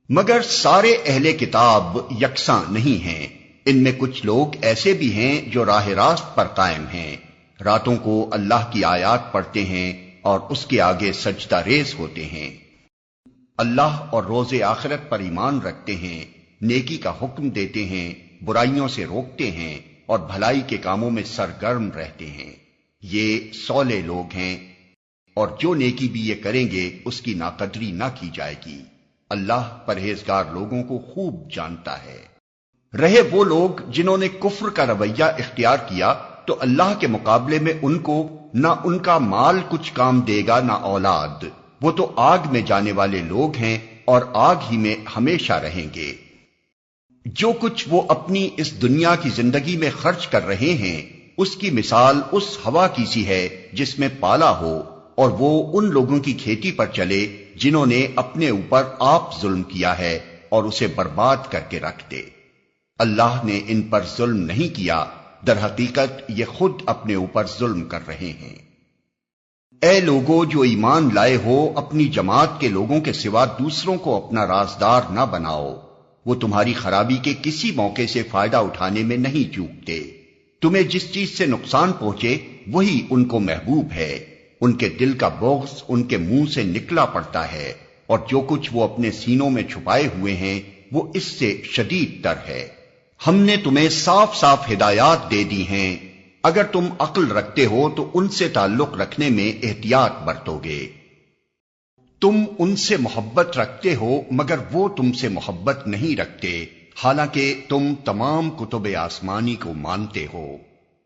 مگر سارے اہل کتاب یکساں نہیں ہیں، ان میں کچھ لوگ ایسے بھی ہیں جو راہ راست پر قائم ہیں، راتوں کو اللہ کی آیات پڑھتے ہیں اور اس کے آگے سجدہ ریز ہوتے ہیں، اللہ اور روز آخرت پر ایمان رکھتے ہیں، نیکی کا حکم دیتے ہیں، برائیوں سے روکتے ہیں اور بھلائی کے کاموں میں سرگرم رہتے ہیں۔ یہ صالح لوگ ہیں، اور جو نیکی بھی یہ کریں گے اس کی ناقدری نہ کی جائے گی۔ اللہ پرہیزگار لوگوں کو خوب جانتا ہے۔ رہے وہ لوگ جنہوں نے کفر کا رویہ اختیار کیا تو اللہ کے مقابلے میں ان کو نہ ان کا مال کچھ کام دے گا نہ اولاد، وہ تو آگ میں جانے والے لوگ ہیں اور آگ ہی میں ہمیشہ رہیں گے۔ جو کچھ وہ اپنی اس دنیا کی زندگی میں خرچ کر رہے ہیں اس کی مثال اس ہوا کی سی ہے جس میں پالا ہو، اور وہ ان لوگوں کی کھیتی پر چلے جنہوں نے اپنے اوپر آپ ظلم کیا ہے اور اسے برباد کر کے رکھ دے۔ اللہ نے ان پر ظلم نہیں کیا، در حقیقت یہ خود اپنے اوپر ظلم کر رہے ہیں۔ اے لوگو جو ایمان لائے ہو، اپنی جماعت کے لوگوں کے سوا دوسروں کو اپنا رازدار نہ بناؤ، وہ تمہاری خرابی کے کسی موقع سے فائدہ اٹھانے میں نہیں چوکتے۔ تمہیں جس چیز سے نقصان پہنچے وہی ان کو محبوب ہے، ان کے دل کا بغض ان کے منہ سے نکلا پڑتا ہے، اور جو کچھ وہ اپنے سینوں میں چھپائے ہوئے ہیں وہ اس سے شدید تر ہے۔ ہم نے تمہیں صاف صاف ہدایات دے دی ہیں، اگر تم عقل رکھتے ہو تو ان سے تعلق رکھنے میں احتیاط برتو گے۔ تم ان سے محبت رکھتے ہو مگر وہ تم سے محبت نہیں رکھتے، حالانکہ تم تمام کتب آسمانی کو مانتے ہو۔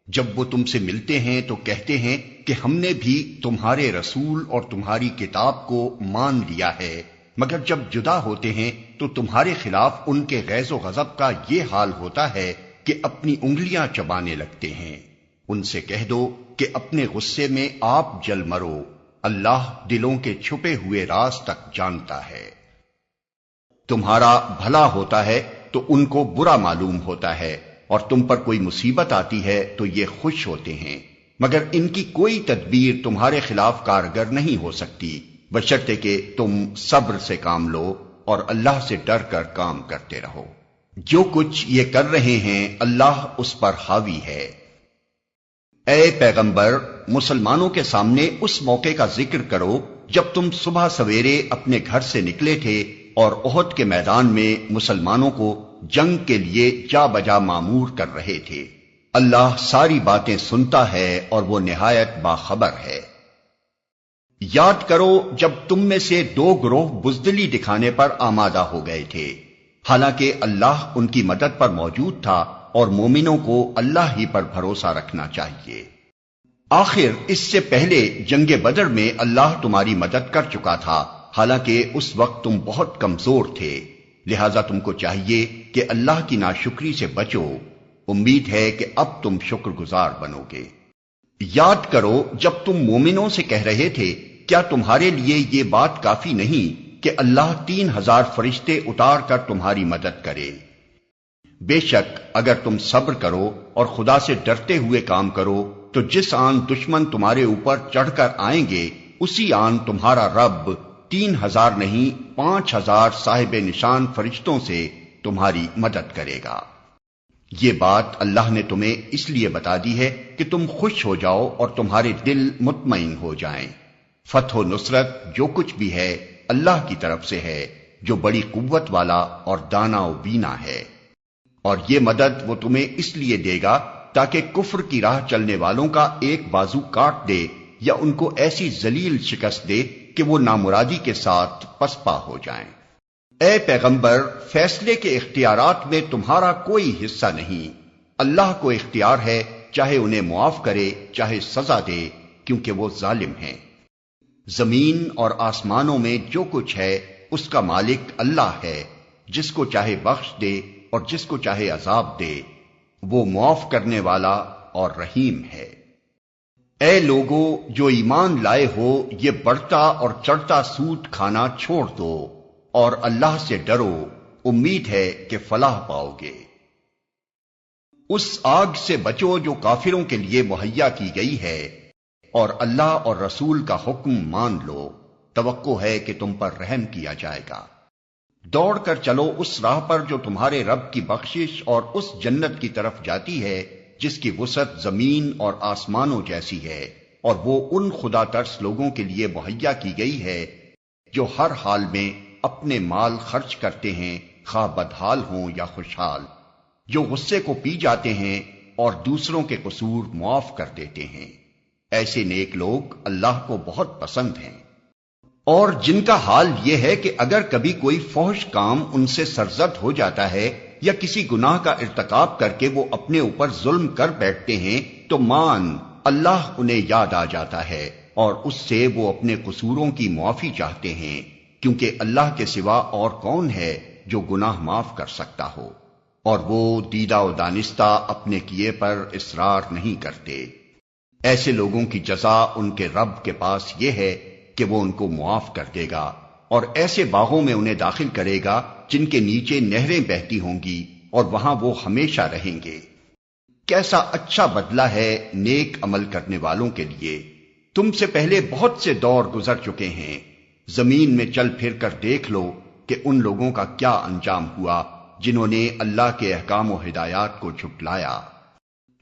جب وہ تم سے ملتے ہیں تو کہتے ہیں کہ ہم نے بھی تمہارے رسول اور تمہاری کتاب کو مان لیا ہے، مگر جب جدا ہوتے ہیں تو تمہارے خلاف ان کے غیظ و غضب کا یہ حال ہوتا ہے کہ اپنی انگلیاں چبانے لگتے ہیں۔ ان سے کہہ دو کہ اپنے غصے میں آپ جل مرو، اللہ دلوں کے چھپے ہوئے راز تک جانتا ہے۔ تمہارا بھلا ہوتا ہے تو ان کو برا معلوم ہوتا ہے، اور تم پر کوئی مصیبت آتی ہے تو یہ خوش ہوتے ہیں، مگر ان کی کوئی تدبیر تمہارے خلاف کارگر نہیں ہو سکتی، بشرطے کہ تم صبر سے کام لو اور اللہ سے ڈر کر کام کرتے رہو۔ جو کچھ یہ کر رہے ہیں اللہ اس پر حاوی ہے۔ اے پیغمبر، مسلمانوں کے سامنے اس موقع کا ذکر کرو جب تم صبح سویرے اپنے گھر سے نکلے تھے اور احد کے میدان میں مسلمانوں کو جنگ کے لیے جا بجا مامور کر رہے تھے۔ اللہ ساری باتیں سنتا ہے اور وہ نہایت باخبر ہے۔ یاد کرو جب تم میں سے دو گروہ بزدلی دکھانے پر آمادہ ہو گئے تھے، حالانکہ اللہ ان کی مدد پر موجود تھا، اور مومنوں کو اللہ ہی پر بھروسہ رکھنا چاہیے۔ آخر اس سے پہلے جنگ بدر میں اللہ تمہاری مدد کر چکا تھا، حالانکہ اس وقت تم بہت کمزور تھے، لہذا تم کو چاہیے کہ اللہ کی ناشکری سے بچو۔ امید ہے کہ اب تم شکر گزار بنو گے۔ یاد کرو جب تم مومنوں سے کہہ رہے تھے، کیا تمہارے لیے یہ بات کافی نہیں کہ اللہ 3000 فرشتے اتار کر تمہاری مدد کرے؟ بے شک اگر تم صبر کرو اور خدا سے ڈرتے ہوئے کام کرو تو جس آن دشمن تمہارے اوپر چڑھ کر آئیں گے اسی آن تمہارا رب 3000 نہیں 5000 صاحب نشان فرشتوں سے تمہاری مدد کرے گا۔ یہ بات اللہ نے تمہیں اس لیے بتا دی ہے کہ تم خوش ہو جاؤ اور تمہارے دل مطمئن ہو جائیں۔ فتح و نصرت جو کچھ بھی ہے اللہ کی طرف سے ہے، جو بڑی قوت والا اور دانا و بینا ہے، اور یہ مدد وہ تمہیں اس لیے دے گا تاکہ کفر کی راہ چلنے والوں کا ایک بازو کاٹ دے یا ان کو ایسی ذلیل شکست دے کہ وہ نامرادی کے ساتھ پسپا ہو جائیں۔ اے پیغمبر، فیصلے کے اختیارات میں تمہارا کوئی حصہ نہیں، اللہ کو اختیار ہے، چاہے انہیں معاف کرے چاہے سزا دے، کیونکہ وہ ظالم ہیں۔ زمین اور آسمانوں میں جو کچھ ہے اس کا مالک اللہ ہے، جس کو چاہے بخش دے اور جس کو چاہے عذاب دے، وہ معاف کرنے والا اور رحیم ہے۔ اے لوگو جو ایمان لائے ہو، یہ بڑھتا اور چڑھتا سود کھانا چھوڑ دو اور اللہ سے ڈرو، امید ہے کہ فلاح پاؤ گے۔ اس آگ سے بچو جو کافروں کے لیے مہیا کی گئی ہے، اور اللہ اور رسول کا حکم مان لو، توقع ہے کہ تم پر رحم کیا جائے گا۔ دوڑ کر چلو اس راہ پر جو تمہارے رب کی بخشش اور اس جنت کی طرف جاتی ہے جس کی وسعت زمین اور آسمانوں جیسی ہے، اور وہ ان خدا ترس لوگوں کے لیے مہیا کی گئی ہے جو ہر حال میں اپنے مال خرچ کرتے ہیں، خواہ بدحال ہوں یا خوشحال، جو غصے کو پی جاتے ہیں اور دوسروں کے قصور معاف کر دیتے ہیں۔ ایسے نیک لوگ اللہ کو بہت پسند ہیں۔ اور جن کا حال یہ ہے کہ اگر کبھی کوئی فحش کام ان سے سرزد ہو جاتا ہے یا کسی گناہ کا ارتکاب کر کے وہ اپنے اوپر ظلم کر بیٹھتے ہیں تو اللہ انہیں یاد آ جاتا ہے اور اس سے وہ اپنے قصوروں کی معافی چاہتے ہیں، کیونکہ اللہ کے سوا اور کون ہے جو گناہ معاف کر سکتا ہو، اور وہ دیدہ و دانستہ اپنے کیے پر اصرار نہیں کرتے۔ ایسے لوگوں کی جزا ان کے رب کے پاس یہ ہے کہ وہ ان کو معاف کر دے گا، اور ایسے باغوں میں انہیں داخل کرے گا جن کے نیچے نہریں بہتی ہوں گی، اور وہاں وہ ہمیشہ رہیں گے۔ کیسا اچھا بدلہ ہے نیک عمل کرنے والوں کے لیے۔ تم سے پہلے بہت سے دور گزر چکے ہیں، زمین میں چل پھر کر دیکھ لو کہ ان لوگوں کا کیا انجام ہوا جنہوں نے اللہ کے احکام و ہدایات کو جھٹلایا۔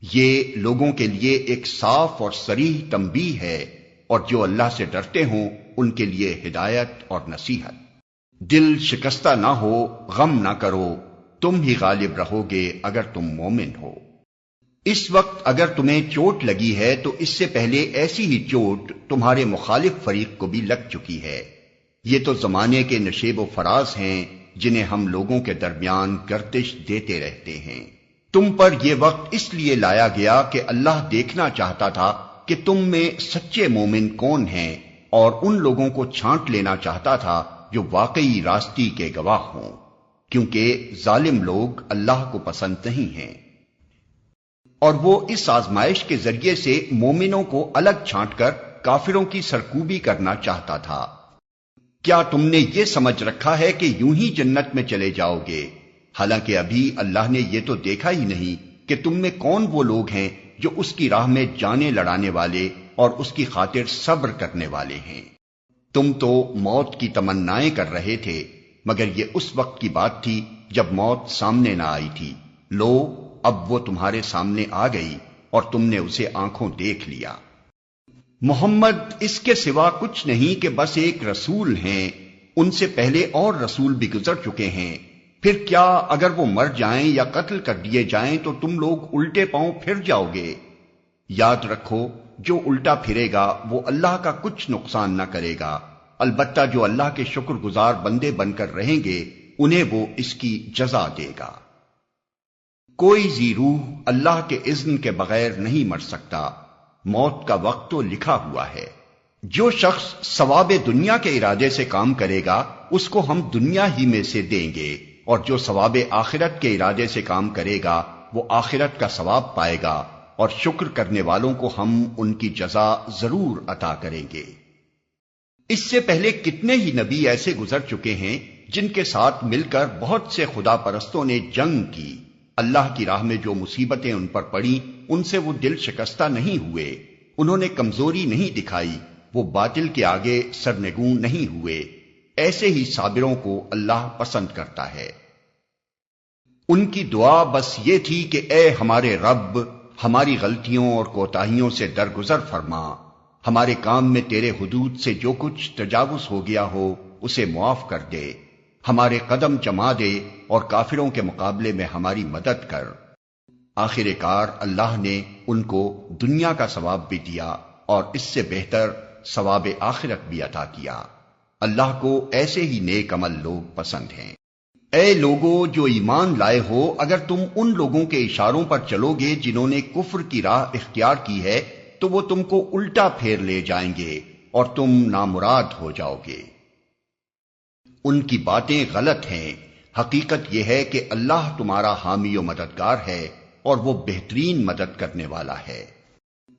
یہ لوگوں کے لیے ایک صاف اور صریح تنبیہ ہے، اور جو اللہ سے ڈرتے ہوں ان کے لیے ہدایت اور نصیحت۔ دل شکستہ نہ ہو، غم نہ کرو، تم ہی غالب رہو گے اگر تم مومن ہو۔ اس وقت اگر تمہیں چوٹ لگی ہے تو اس سے پہلے ایسی ہی چوٹ تمہارے مخالف فریق کو بھی لگ چکی ہے۔ یہ تو زمانے کے نشیب و فراز ہیں جنہیں ہم لوگوں کے درمیان گردش دیتے رہتے ہیں۔ تم پر یہ وقت اس لیے لایا گیا کہ اللہ دیکھنا چاہتا تھا کہ تم میں سچے مومن کون ہیں، اور ان لوگوں کو چھانٹ لینا چاہتا تھا جو واقعی راستی کے گواہ ہوں، کیونکہ ظالم لوگ اللہ کو پسند نہیں ہیں۔ اور وہ اس آزمائش کے ذریعے سے مومنوں کو الگ چھانٹ کر کافروں کی سرکوبی کرنا چاہتا تھا۔ کیا تم نے یہ سمجھ رکھا ہے کہ یوں ہی جنت میں چلے جاؤ گے؟ حالانکہ ابھی اللہ نے یہ تو دیکھا ہی نہیں کہ تم میں کون وہ لوگ ہیں جو اس کی راہ میں جانیں لڑانے والے اور اس کی خاطر صبر کرنے والے ہیں۔ تم تو موت کی تمنائیں کر رہے تھے، مگر یہ اس وقت کی بات تھی جب موت سامنے نہ آئی تھی۔ لو، اب وہ تمہارے سامنے آ گئی اور تم نے اسے آنکھوں دیکھ لیا۔ محمد اس کے سوا کچھ نہیں کہ بس ایک رسول ہیں، ان سے پہلے اور رسول بھی گزر چکے ہیں۔ پھر کیا اگر وہ مر جائیں یا قتل کر دیے جائیں تو تم لوگ الٹے پاؤں پھر جاؤ گے؟ یاد رکھو، جو الٹا پھرے گا وہ اللہ کا کچھ نقصان نہ کرے گا، البتہ جو اللہ کے شکر گزار بندے بن کر رہیں گے انہیں وہ اس کی جزا دے گا۔ کوئی ذی روح اللہ کے اذن کے بغیر نہیں مر سکتا، موت کا وقت تو لکھا ہوا ہے۔ جو شخص ثواب دنیا کے ارادے سے کام کرے گا اس کو ہم دنیا ہی میں سے دیں گے، اور جو ثواب آخرت کے ارادے سے کام کرے گا وہ آخرت کا ثواب پائے گا، اور شکر کرنے والوں کو ہم ان کی جزا ضرور عطا کریں گے۔ اس سے پہلے کتنے ہی نبی ایسے گزر چکے ہیں جن کے ساتھ مل کر بہت سے خدا پرستوں نے جنگ کی۔ اللہ کی راہ میں جو مصیبتیں ان پر پڑیں ان سے وہ دل شکستہ نہیں ہوئے، انہوں نے کمزوری نہیں دکھائی، وہ باطل کے آگے سرنگوں نہیں ہوئے۔ ایسے ہی صابروں کو اللہ پسند کرتا ہے۔ ان کی دعا بس یہ تھی کہ اے ہمارے رب، ہماری غلطیوں اور کوتاہیوں سے درگزر فرما، ہمارے کام میں تیرے حدود سے جو کچھ تجاوز ہو گیا ہو اسے معاف کر دے، ہمارے قدم جما دے اور کافروں کے مقابلے میں ہماری مدد کر۔ آخر کار اللہ نے ان کو دنیا کا ثواب بھی دیا اور اس سے بہتر ثواب آخرت بھی عطا کیا۔ اللہ کو ایسے ہی نیک عمل لوگ پسند ہیں۔ اے لوگو جو ایمان لائے ہو، اگر تم ان لوگوں کے اشاروں پر چلو گے جنہوں نے کفر کی راہ اختیار کی ہے تو وہ تم کو الٹا پھیر لے جائیں گے اور تم نامراد ہو جاؤ گے۔ ان کی باتیں غلط ہیں، حقیقت یہ ہے کہ اللہ تمہارا حامی و مددگار ہے اور وہ بہترین مدد کرنے والا ہے۔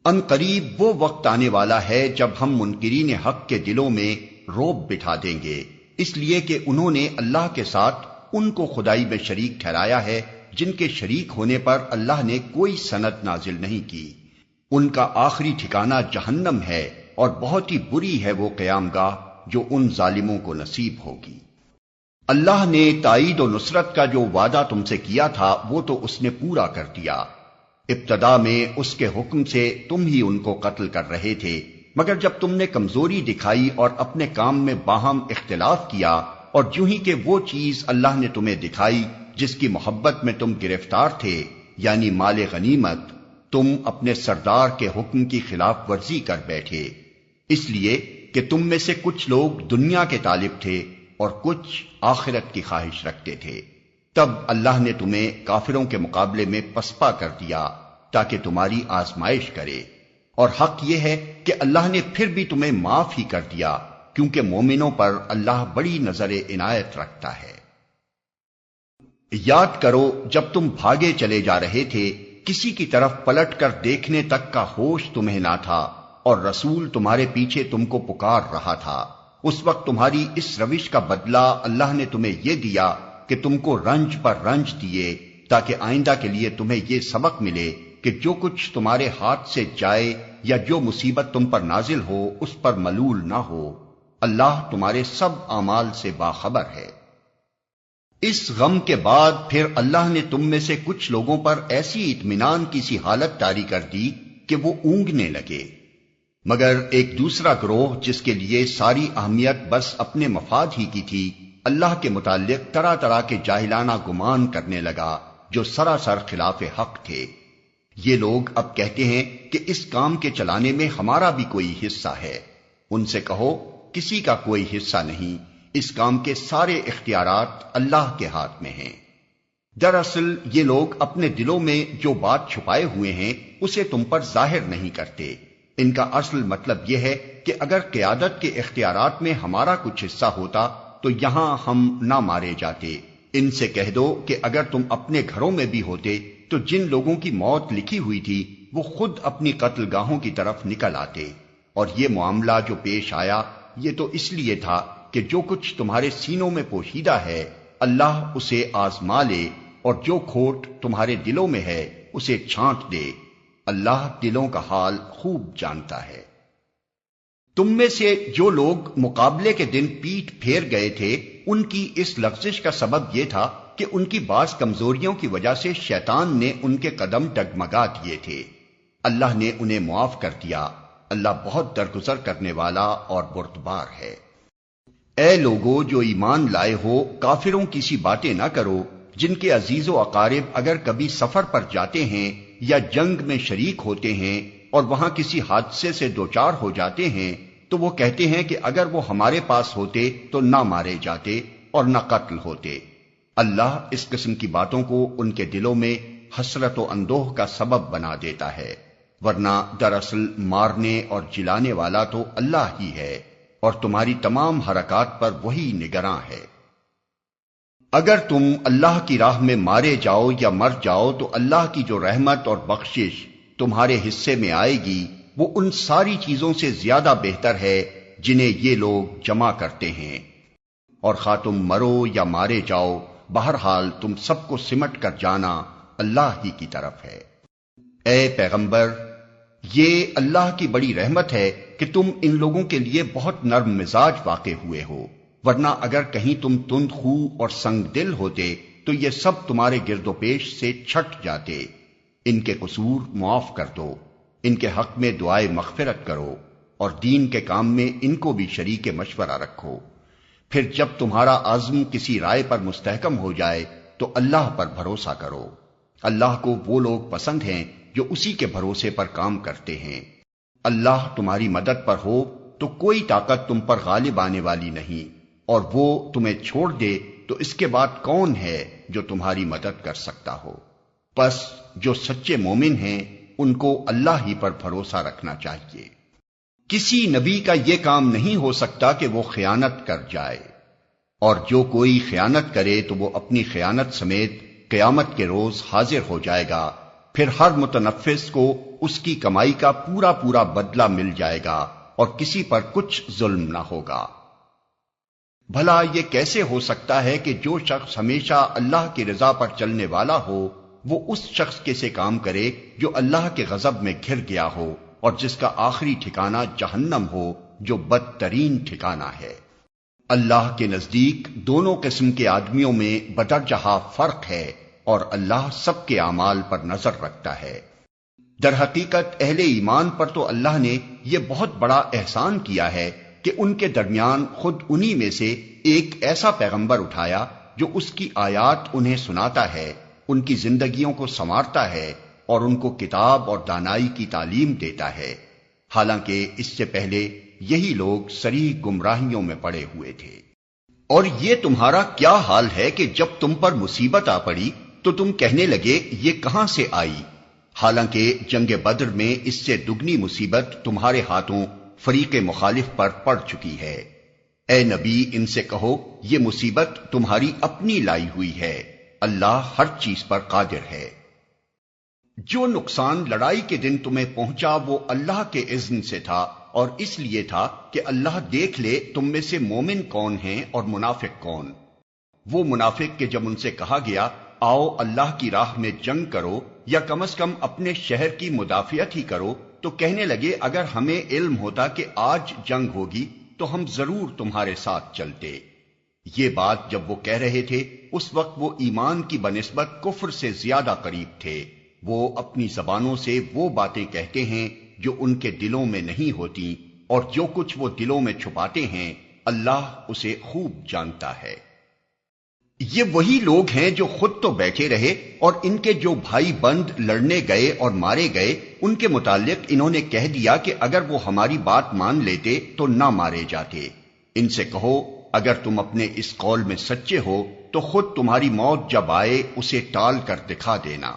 ان قریب وہ وقت آنے والا ہے جب ہم منکرین حق کے دلوں میں روب بٹھا دیں گے، اس لیے کہ انہوں نے اللہ کے ساتھ ان کو خدائی میں شریک ٹھہرایا ہے جن کے شریک ہونے پر اللہ نے کوئی سند نازل نہیں کی۔ ان کا آخری ٹھکانہ جہنم ہے اور بہت ہی بری ہے وہ قیام گاہ جو ان ظالموں کو نصیب ہوگی۔ اللہ نے تائید و نصرت کا جو وعدہ تم سے کیا تھا وہ تو اس نے پورا کر دیا۔ ابتدا میں اس کے حکم سے تم ہی ان کو قتل کر رہے تھے، مگر جب تم نے کمزوری دکھائی اور اپنے کام میں باہم اختلاف کیا، اور جو ہی کہ وہ چیز اللہ نے تمہیں دکھائی جس کی محبت میں تم گرفتار تھے، یعنی مال غنیمت، تم اپنے سردار کے حکم کی خلاف ورزی کر بیٹھے، اس لیے کہ تم میں سے کچھ لوگ دنیا کے طالب تھے اور کچھ آخرت کی خواہش رکھتے تھے۔ تب اللہ نے تمہیں کافروں کے مقابلے میں پسپا کر دیا تاکہ تمہاری آزمائش کرے، اور حق یہ ہے کہ اللہ نے پھر بھی تمہیں معاف ہی کر دیا، کیونکہ مومنوں پر اللہ بڑی نظر عنایت رکھتا ہے۔ یاد کرو جب تم بھاگے چلے جا رہے تھے، کسی کی طرف پلٹ کر دیکھنے تک کا ہوش تمہیں نہ تھا، اور رسول تمہارے پیچھے تم کو پکار رہا تھا۔ اس وقت تمہاری اس روش کا بدلہ اللہ نے تمہیں یہ دیا کہ تم کو رنج پر رنج دیے، تاکہ آئندہ کے لیے تمہیں یہ سبق ملے کہ جو کچھ تمہارے ہاتھ سے جائے یا جو مصیبت تم پر نازل ہو اس پر ملول نہ ہو۔ اللہ تمہارے سب اعمال سے باخبر ہے۔ اس غم کے بعد پھر اللہ نے تم میں سے کچھ لوگوں پر ایسی اطمینان کی سی حالت طاری کر دی کہ وہ اونگنے لگے، مگر ایک دوسرا گروہ جس کے لیے ساری اہمیت بس اپنے مفاد ہی کی تھی، اللہ کے متعلق طرح طرح کے جاہلانہ گمان کرنے لگا جو سراسر خلاف حق تھے۔ یہ لوگ اب کہتے ہیں کہ اس کام کے چلانے میں ہمارا بھی کوئی حصہ ہے۔ ان سے کہو کسی کا کوئی حصہ نہیں، اس کام کے سارے اختیارات اللہ کے ہاتھ میں ہیں۔ دراصل یہ لوگ اپنے دلوں میں جو بات چھپائے ہوئے ہیں اسے تم پر ظاہر نہیں کرتے۔ ان کا اصل مطلب یہ ہے کہ اگر قیادت کے اختیارات میں ہمارا کچھ حصہ ہوتا تو یہاں ہم نہ مارے جاتے۔ ان سے کہہ دو کہ اگر تم اپنے گھروں میں بھی ہوتے تو جن لوگوں کی موت لکھی ہوئی تھی وہ خود اپنی قتل گاہوں کی طرف نکل آتے، اور یہ معاملہ جو پیش آیا یہ تو اس لیے تھا کہ جو کچھ تمہارے سینوں میں پوشیدہ ہے اللہ اسے آزما لے، اور جو کھوٹ تمہارے دلوں میں ہے اسے چھانٹ دے۔ اللہ دلوں کا حال خوب جانتا ہے۔ تم میں سے جو لوگ مقابلے کے دن پیٹھ پھیر گئے تھے ان کی اس لغزش کا سبب یہ تھا کہ ان کی بعض کمزوریوں کی وجہ سے شیطان نے ان کے قدم ڈگمگا دیے تھے۔ اللہ نے انہیں معاف کر دیا، اللہ بہت درگزر کرنے والا اور بردبار ہے۔ اے لوگو جو ایمان لائے ہو، کافروں کی سی باتیں نہ کرو جن کے عزیز و اقارب اگر کبھی سفر پر جاتے ہیں یا جنگ میں شریک ہوتے ہیں اور وہاں کسی حادثے سے دوچار ہو جاتے ہیں تو وہ کہتے ہیں کہ اگر وہ ہمارے پاس ہوتے تو نہ مارے جاتے اور نہ قتل ہوتے۔ اللہ اس قسم کی باتوں کو ان کے دلوں میں حسرت و اندوہ کا سبب بنا دیتا ہے۔ ورنہ دراصل مارنے اور جلانے والا تو اللہ ہی ہے اور تمہاری تمام حرکات پر وہی نگراں ہے۔ اگر تم اللہ کی راہ میں مارے جاؤ یا مر جاؤ تو اللہ کی جو رحمت اور بخشش تمہارے حصے میں آئے گی وہ ان ساری چیزوں سے زیادہ بہتر ہے جنہیں یہ لوگ جمع کرتے ہیں، اور خواہ تم مرو یا مارے جاؤ بہرحال تم سب کو سمٹ کر جانا اللہ ہی کی طرف ہے۔ اے پیغمبر، یہ اللہ کی بڑی رحمت ہے کہ تم ان لوگوں کے لیے بہت نرم مزاج واقع ہوئے ہو، ورنہ اگر کہیں تم تند خو اور سنگ دل ہوتے تو یہ سب تمہارے گرد و پیش سے چھٹ جاتے۔ ان کے قصور معاف کر دو، ان کے حق میں دعائے مغفرت کرو، اور دین کے کام میں ان کو بھی شریک مشورہ رکھو۔ پھر جب تمہارا عزم کسی رائے پر مستحکم ہو جائے تو اللہ پر بھروسہ کرو۔ اللہ کو وہ لوگ پسند ہیں جو اسی کے بھروسے پر کام کرتے ہیں۔ اللہ تمہاری مدد پر ہو تو کوئی طاقت تم پر غالب آنے والی نہیں، اور وہ تمہیں چھوڑ دے تو اس کے بعد کون ہے جو تمہاری مدد کر سکتا ہو؟ پس جو سچے مومن ہیں ان کو اللہ ہی پر بھروسہ رکھنا چاہیے۔ کسی نبی کا یہ کام نہیں ہو سکتا کہ وہ خیانت کر جائے، اور جو کوئی خیانت کرے تو وہ اپنی خیانت سمیت قیامت کے روز حاضر ہو جائے گا۔ پھر ہر متنفس کو اس کی کمائی کا پورا پورا بدلہ مل جائے گا اور کسی پر کچھ ظلم نہ ہوگا۔ بھلا یہ کیسے ہو سکتا ہے کہ جو شخص ہمیشہ اللہ کی رضا پر چلنے والا ہو وہ اس شخص کے سے کام کرے جو اللہ کے غضب میں گھر گیا ہو اور جس کا آخری ٹھکانہ جہنم ہو جو بدترین ٹھکانہ ہے۔ اللہ کے نزدیک دونوں قسم کے آدمیوں میں بدرجہ فرق ہے اور اللہ سب کے اعمال پر نظر رکھتا ہے۔ در حقیقت اہل ایمان پر تو اللہ نے یہ بہت بڑا احسان کیا ہے کہ ان کے درمیان خود انہی میں سے ایک ایسا پیغمبر اٹھایا جو اس کی آیات انہیں سناتا ہے، ان کی زندگیوں کو سنوارتا ہے اور ان کو کتاب اور دانائی کی تعلیم دیتا ہے، حالانکہ اس سے پہلے یہی لوگ صریح گمراہیوں میں پڑے ہوئے تھے۔ اور یہ تمہارا کیا حال ہے کہ جب تم پر مصیبت آ پڑی تو تم کہنے لگے یہ کہاں سے آئی، حالانکہ جنگ بدر میں اس سے دگنی مصیبت تمہارے ہاتھوں فریق مخالف پر پڑ چکی ہے۔ اے نبی، ان سے کہو یہ مصیبت تمہاری اپنی لائی ہوئی ہے، اللہ ہر چیز پر قادر ہے۔ جو نقصان لڑائی کے دن تمہیں پہنچا وہ اللہ کے اذن سے تھا، اور اس لیے تھا کہ اللہ دیکھ لے تم میں سے مومن کون ہیں اور منافق کون۔ وہ منافق کہ جب ان سے کہا گیا آؤ اللہ کی راہ میں جنگ کرو یا کم از کم اپنے شہر کی مدافعت ہی کرو، تو کہنے لگے اگر ہمیں علم ہوتا کہ آج جنگ ہوگی تو ہم ضرور تمہارے ساتھ چلتے۔ یہ بات جب وہ کہہ رہے تھے اس وقت وہ ایمان کی بنسبت کفر سے زیادہ قریب تھے۔ وہ اپنی زبانوں سے وہ باتیں کہتے ہیں جو ان کے دلوں میں نہیں ہوتی، اور جو کچھ وہ دلوں میں چھپاتے ہیں اللہ اسے خوب جانتا ہے۔ یہ وہی لوگ ہیں جو خود تو بیٹھے رہے اور ان کے جو بھائی بند لڑنے گئے اور مارے گئے ان کے متعلق انہوں نے کہہ دیا کہ اگر وہ ہماری بات مان لیتے تو نہ مارے جاتے۔ ان سے کہو اگر تم اپنے اس قول میں سچے ہو تو خود تمہاری موت جب آئے اسے ٹال کر دکھا دینا۔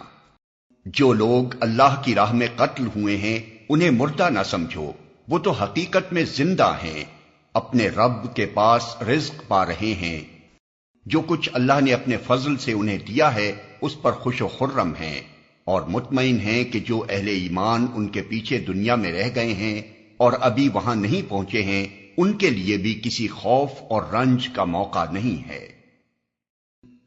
جو لوگ اللہ کی راہ میں قتل ہوئے ہیں انہیں مردہ نہ سمجھو، وہ تو حقیقت میں زندہ ہیں، اپنے رب کے پاس رزق پا رہے ہیں۔ جو کچھ اللہ نے اپنے فضل سے انہیں دیا ہے اس پر خوش و خرم ہیں، اور مطمئن ہیں کہ جو اہل ایمان ان کے پیچھے دنیا میں رہ گئے ہیں اور ابھی وہاں نہیں پہنچے ہیں ان کے لیے بھی کسی خوف اور رنج کا موقع نہیں ہے۔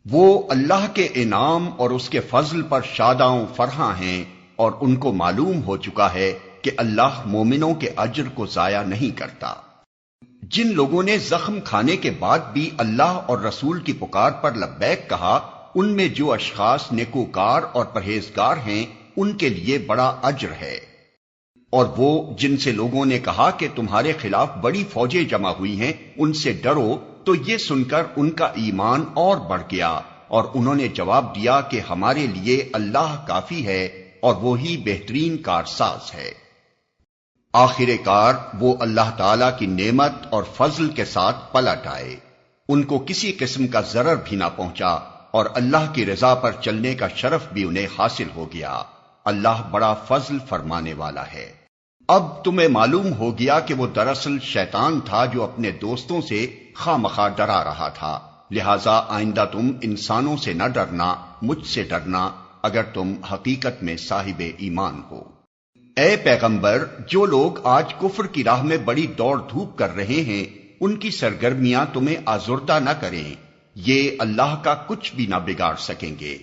وہ اللہ کے انعام اور اس کے فضل پر شاداں و فرحاں ہیں، اور ان کو معلوم ہو چکا ہے کہ اللہ مومنوں کے اجر کو ضائع نہیں کرتا۔ جن لوگوں نے زخم کھانے کے بعد بھی اللہ اور رسول کی پکار پر لبیک کہا ان میں جو اشخاص نیکوکار اور پرہیزگار ہیں ان کے لیے بڑا اجر ہے۔ اور وہ جن سے لوگوں نے کہا کہ تمہارے خلاف بڑی فوجیں جمع ہوئی ہیں ان سے ڈرو، تو یہ سن کر ان کا ایمان اور بڑھ گیا، اور انہوں نے جواب دیا کہ ہمارے لیے اللہ کافی ہے اور وہی بہترین کارساز ہے۔ آخر کار وہ اللہ تعالی کی نعمت اور فضل کے ساتھ پلٹ آئے، ان کو کسی قسم کا ضرر بھی نہ پہنچا، اور اللہ کی رضا پر چلنے کا شرف بھی انہیں حاصل ہو گیا۔ اللہ بڑا فضل فرمانے والا ہے۔ اب تمہیں معلوم ہو گیا کہ وہ دراصل شیطان تھا جو اپنے دوستوں سے خواہ مخواہ ڈرا رہا تھا، لہذا آئندہ تم انسانوں سے نہ ڈرنا، مجھ سے ڈرنا اگر تم حقیقت میں صاحب ایمان ہو۔ اے پیغمبر، جو لوگ آج کفر کی راہ میں بڑی دوڑ دھوپ کر رہے ہیں ان کی سرگرمیاں تمہیں آزردہ نہ کریں، یہ اللہ کا کچھ بھی نہ بگاڑ سکیں گے۔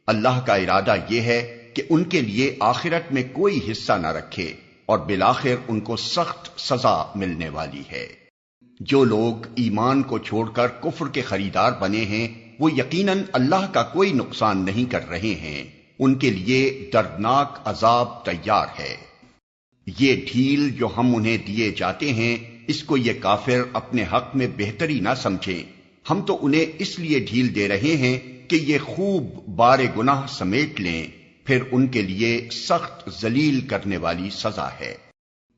اللہ کا ارادہ یہ ہے کہ ان کے لیے آخرت میں کوئی حصہ نہ رکھے اور بالآخر ان کو سخت سزا ملنے والی ہے۔ جو لوگ ایمان کو چھوڑ کر کفر کے خریدار بنے ہیں وہ یقیناً اللہ کا کوئی نقصان نہیں کر رہے ہیں، ان کے لیے دردناک عذاب تیار ہے۔ یہ ڈھیل جو ہم انہیں دیے جاتے ہیں اس کو یہ کافر اپنے حق میں بہتری نہ سمجھیں، ہم تو انہیں اس لیے ڈھیل دے رہے ہیں کہ یہ خوب بار گناہ سمیٹ لیں، پھر ان کے لیے سخت ذلیل کرنے والی سزا ہے۔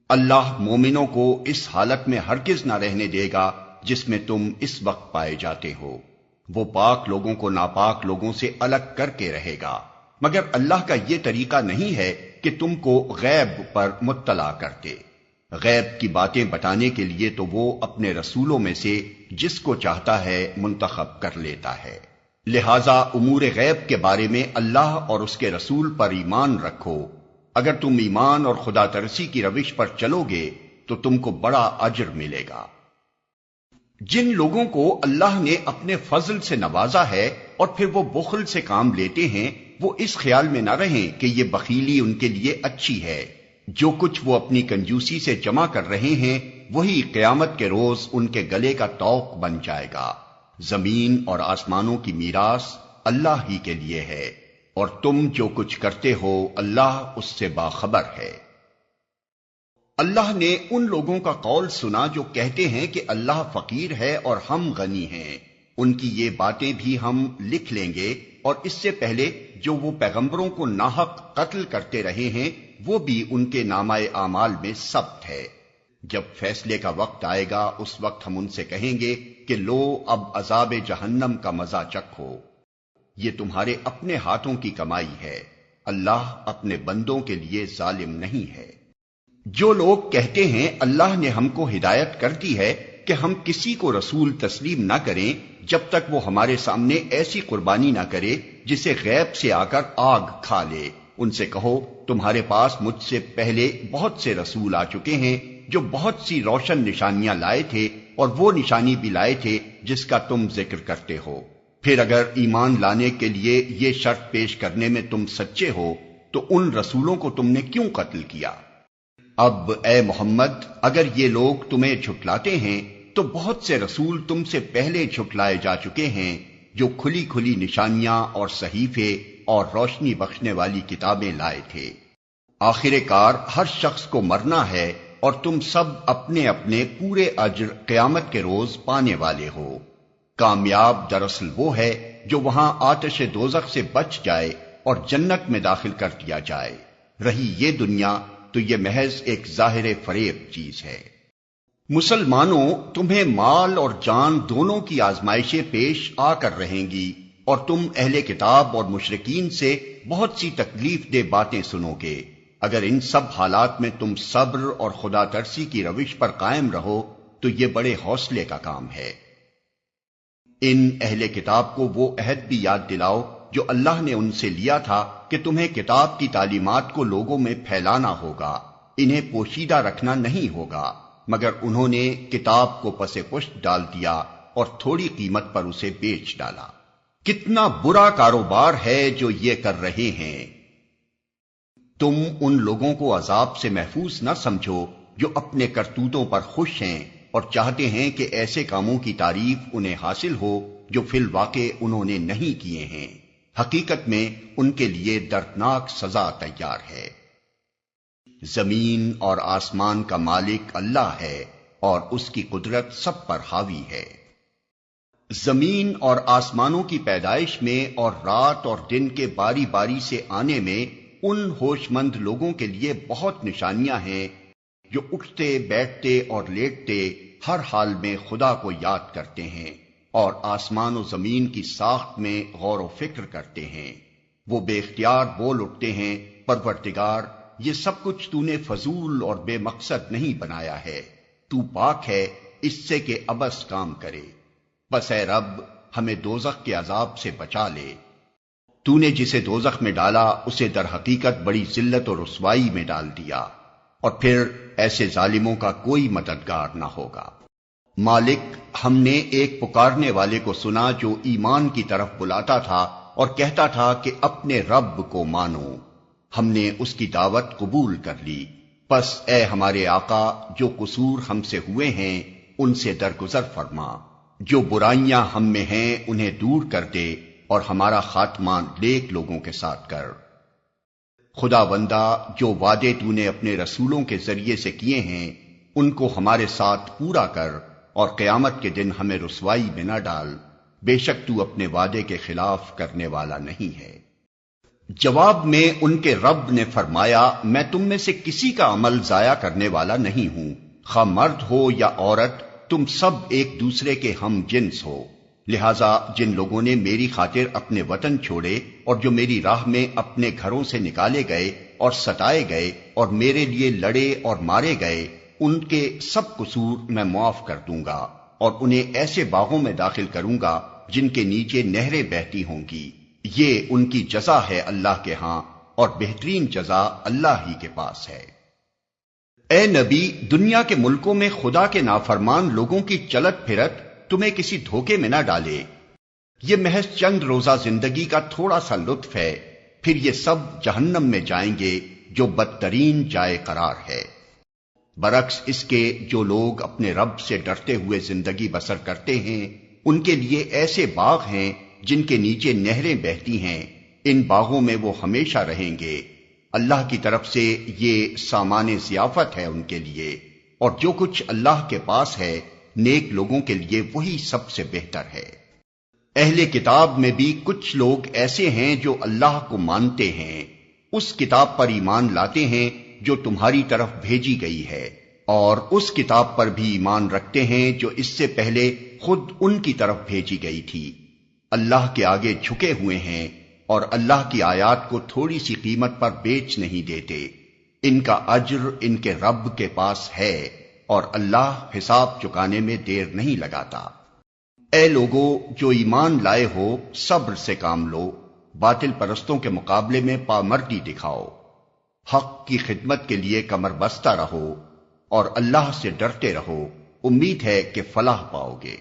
اللہ مومنوں کو اس حالت میں ہرگز نہ رہنے دے گا جس میں تم اس وقت پائے جاتے ہو، وہ پاک لوگوں کو ناپاک لوگوں سے الگ کر کے رہے گا، مگر اللہ کا یہ طریقہ نہیں ہے کہ تم کو غیب پر مطلع کرتے۔ غیب کی باتیں بتانے کے لیے تو وہ اپنے رسولوں میں سے جس کو چاہتا ہے منتخب کر لیتا ہے، لہذا امور غیب کے بارے میں اللہ اور اس کے رسول پر ایمان رکھو۔ اگر تم ایمان اور خدا ترسی کی روش پر چلو گے تو تم کو بڑا اجر ملے گا۔ جن لوگوں کو اللہ نے اپنے فضل سے نوازا ہے اور پھر وہ بخل سے کام لیتے ہیں، وہ اس خیال میں نہ رہیں کہ یہ بخیلی ان کے لیے اچھی ہے۔ جو کچھ وہ اپنی کنجوسی سے جمع کر رہے ہیں وہی قیامت کے روز ان کے گلے کا طوق بن جائے گا۔ زمین اور آسمانوں کی میراث اللہ ہی کے لیے ہے، اور تم جو کچھ کرتے ہو اللہ اس سے باخبر ہے۔ اللہ نے ان لوگوں کا قول سنا جو کہتے ہیں کہ اللہ فقیر ہے اور ہم غنی ہیں، ان کی یہ باتیں بھی ہم لکھ لیں گے، اور اس سے پہلے جو وہ پیغمبروں کو ناحق قتل کرتے رہے ہیں وہ بھی ان کے نامہ اعمال میں ثبت ہے۔ جب فیصلے کا وقت آئے گا اس وقت ہم ان سے کہیں گے کہ لو اب عذاب جہنم کا مزہ چکھو، یہ تمہارے اپنے ہاتھوں کی کمائی ہے، اللہ اپنے بندوں کے لیے ظالم نہیں ہے۔ جو لوگ کہتے ہیں اللہ نے ہم کو ہدایت کر دی ہے کہ ہم کسی کو رسول تسلیم نہ کریں جب تک وہ ہمارے سامنے ایسی قربانی نہ کرے جسے غیب سے آ کر آگ کھا لے، ان سے کہو تمہارے پاس مجھ سے پہلے بہت سے رسول آ چکے ہیں جو بہت سی روشن نشانیاں لائے تھے، اور وہ نشانی بھی لائے تھے جس کا تم ذکر کرتے ہو۔ پھر اگر ایمان لانے کے لیے یہ شرط پیش کرنے میں تم سچے ہو تو ان رسولوں کو تم نے کیوں قتل کیا؟ اب اے محمد، اگر یہ لوگ تمہیں جھٹلاتے ہیں تو بہت سے رسول تم سے پہلے جھٹلائے جا چکے ہیں جو کھلی کھلی نشانیاں اور صحیفے اور روشنی بخشنے والی کتابیں لائے تھے۔ آخر کار ہر شخص کو مرنا ہے اور تم سب اپنے اپنے پورے اجر قیامت کے روز پانے والے ہو۔ کامیاب دراصل وہ ہے جو وہاں آتش دوزخ سے بچ جائے اور جنت میں داخل کر دیا جائے۔ رہی یہ دنیا تو یہ محض ایک ظاہر فریب چیز ہے۔ مسلمانوں، تمہیں مال اور جان دونوں کی آزمائشیں پیش آ کر رہیں گی، اور تم اہل کتاب اور مشرکین سے بہت سی تکلیف دہ باتیں سنو گے۔ اگر ان سب حالات میں تم صبر اور خدا ترسی کی روش پر قائم رہو تو یہ بڑے حوصلے کا کام ہے۔ ان اہل کتاب کو وہ عہد بھی یاد دلاؤ جو اللہ نے ان سے لیا تھا کہ تمہیں کتاب کی تعلیمات کو لوگوں میں پھیلانا ہوگا، انہیں پوشیدہ رکھنا نہیں ہوگا، مگر انہوں نے کتاب کو پس پشت ڈال دیا اور تھوڑی قیمت پر اسے بیچ ڈالا۔ کتنا برا کاروبار ہے جو یہ کر رہے ہیں۔ تم ان لوگوں کو عذاب سے محفوظ نہ سمجھو جو اپنے کرتوتوں پر خوش ہیں اور چاہتے ہیں کہ ایسے کاموں کی تعریف انہیں حاصل ہو جو فی الواقع انہوں نے نہیں کیے ہیں۔ حقیقت میں ان کے لیے دردناک سزا تیار ہے۔ زمین اور آسمان کا مالک اللہ ہے اور اس کی قدرت سب پر حاوی ہے۔ زمین اور آسمانوں کی پیدائش میں اور رات اور دن کے باری باری سے آنے میں ان ہوش مند لوگوں کے لیے بہت نشانیاں ہیں جو اٹھتے بیٹھتے اور لیٹتے ہر حال میں خدا کو یاد کرتے ہیں اور آسمان و زمین کی ساخت میں غور و فکر کرتے ہیں۔ وہ بے اختیار بول اٹھتے ہیں، پروردگار یہ سب کچھ تو نے فضول اور بے مقصد نہیں بنایا ہے، تو پاک ہے اس سے کہ عبث کام کرے، بس اے رب ہمیں دوزخ کے عذاب سے بچا لے۔ تو نے جسے دوزخ میں ڈالا اسے در حقیقت بڑی ذلت اور رسوائی میں ڈال دیا، اور پھر ایسے ظالموں کا کوئی مددگار نہ ہوگا۔ مالک، ہم نے ایک پکارنے والے کو سنا جو ایمان کی طرف بلاتا تھا اور کہتا تھا کہ اپنے رب کو مانو، ہم نے اس کی دعوت قبول کر لی، پس اے ہمارے آقا جو قصور ہم سے ہوئے ہیں ان سے درگزر فرما، جو برائیاں ہم میں ہیں انہیں دور کر دے اور ہمارا خاتمہ نیک لوگوں کے ساتھ کر۔ خدا بندہ جو وعدے تو نے اپنے رسولوں کے ذریعے سے کیے ہیں ان کو ہمارے ساتھ پورا کر، اور قیامت کے دن ہمیں رسوائی میں نہ ڈال، بے شک تو اپنے وعدے کے خلاف کرنے والا نہیں ہے۔ جواب میں ان کے رب نے فرمایا، میں تم میں سے کسی کا عمل ضائع کرنے والا نہیں ہوں، خواہ مرد ہو یا عورت، تم سب ایک دوسرے کے ہم جنس ہو، لہذا جن لوگوں نے میری خاطر اپنے وطن چھوڑے اور جو میری راہ میں اپنے گھروں سے نکالے گئے اور ستائے گئے اور میرے لیے لڑے اور مارے گئے، ان کے سب قصور میں معاف کر دوں گا، اور انہیں ایسے باغوں میں داخل کروں گا جن کے نیچے نہریں بہتی ہوں گی، یہ ان کی جزا ہے اللہ کے ہاں، اور بہترین جزا اللہ ہی کے پاس ہے۔ اے نبی، دنیا کے ملکوں میں خدا کے نافرمان لوگوں کی چلت پھرت تمہیں کسی دھوکے میں نہ ڈالے، یہ محض چند روزہ زندگی کا تھوڑا سا لطف ہے، پھر یہ سب جہنم میں جائیں گے جو بدترین جائے قرار ہے۔ برعکس اس کے جو لوگ اپنے رب سے ڈرتے ہوئے زندگی بسر کرتے ہیں ان کے لیے ایسے باغ ہیں جن کے نیچے نہریں بہتی ہیں، ان باغوں میں وہ ہمیشہ رہیں گے، اللہ کی طرف سے یہ سامان ضیافت ہے ان کے لیے، اور جو کچھ اللہ کے پاس ہے نیک لوگوں کے لیے وہی سب سے بہتر ہے۔ اہل کتاب میں بھی کچھ لوگ ایسے ہیں جو اللہ کو مانتے ہیں، اس کتاب پر ایمان لاتے ہیں جو تمہاری طرف بھیجی گئی ہے، اور اس کتاب پر بھی ایمان رکھتے ہیں جو اس سے پہلے خود ان کی طرف بھیجی گئی تھی، اللہ کے آگے جھکے ہوئے ہیں اور اللہ کی آیات کو تھوڑی سی قیمت پر بیچ نہیں دیتے، ان کا اجر ان کے رب کے پاس ہے، اور اللہ حساب چکانے میں دیر نہیں لگاتا۔ اے لوگو جو ایمان لائے ہو، صبر سے کام لو، باطل پرستوں کے مقابلے میں پامردی دکھاؤ، حق کی خدمت کے لیے کمر بستہ رہو، اور اللہ سے ڈرتے رہو، امید ہے کہ فلاح پاؤ گے۔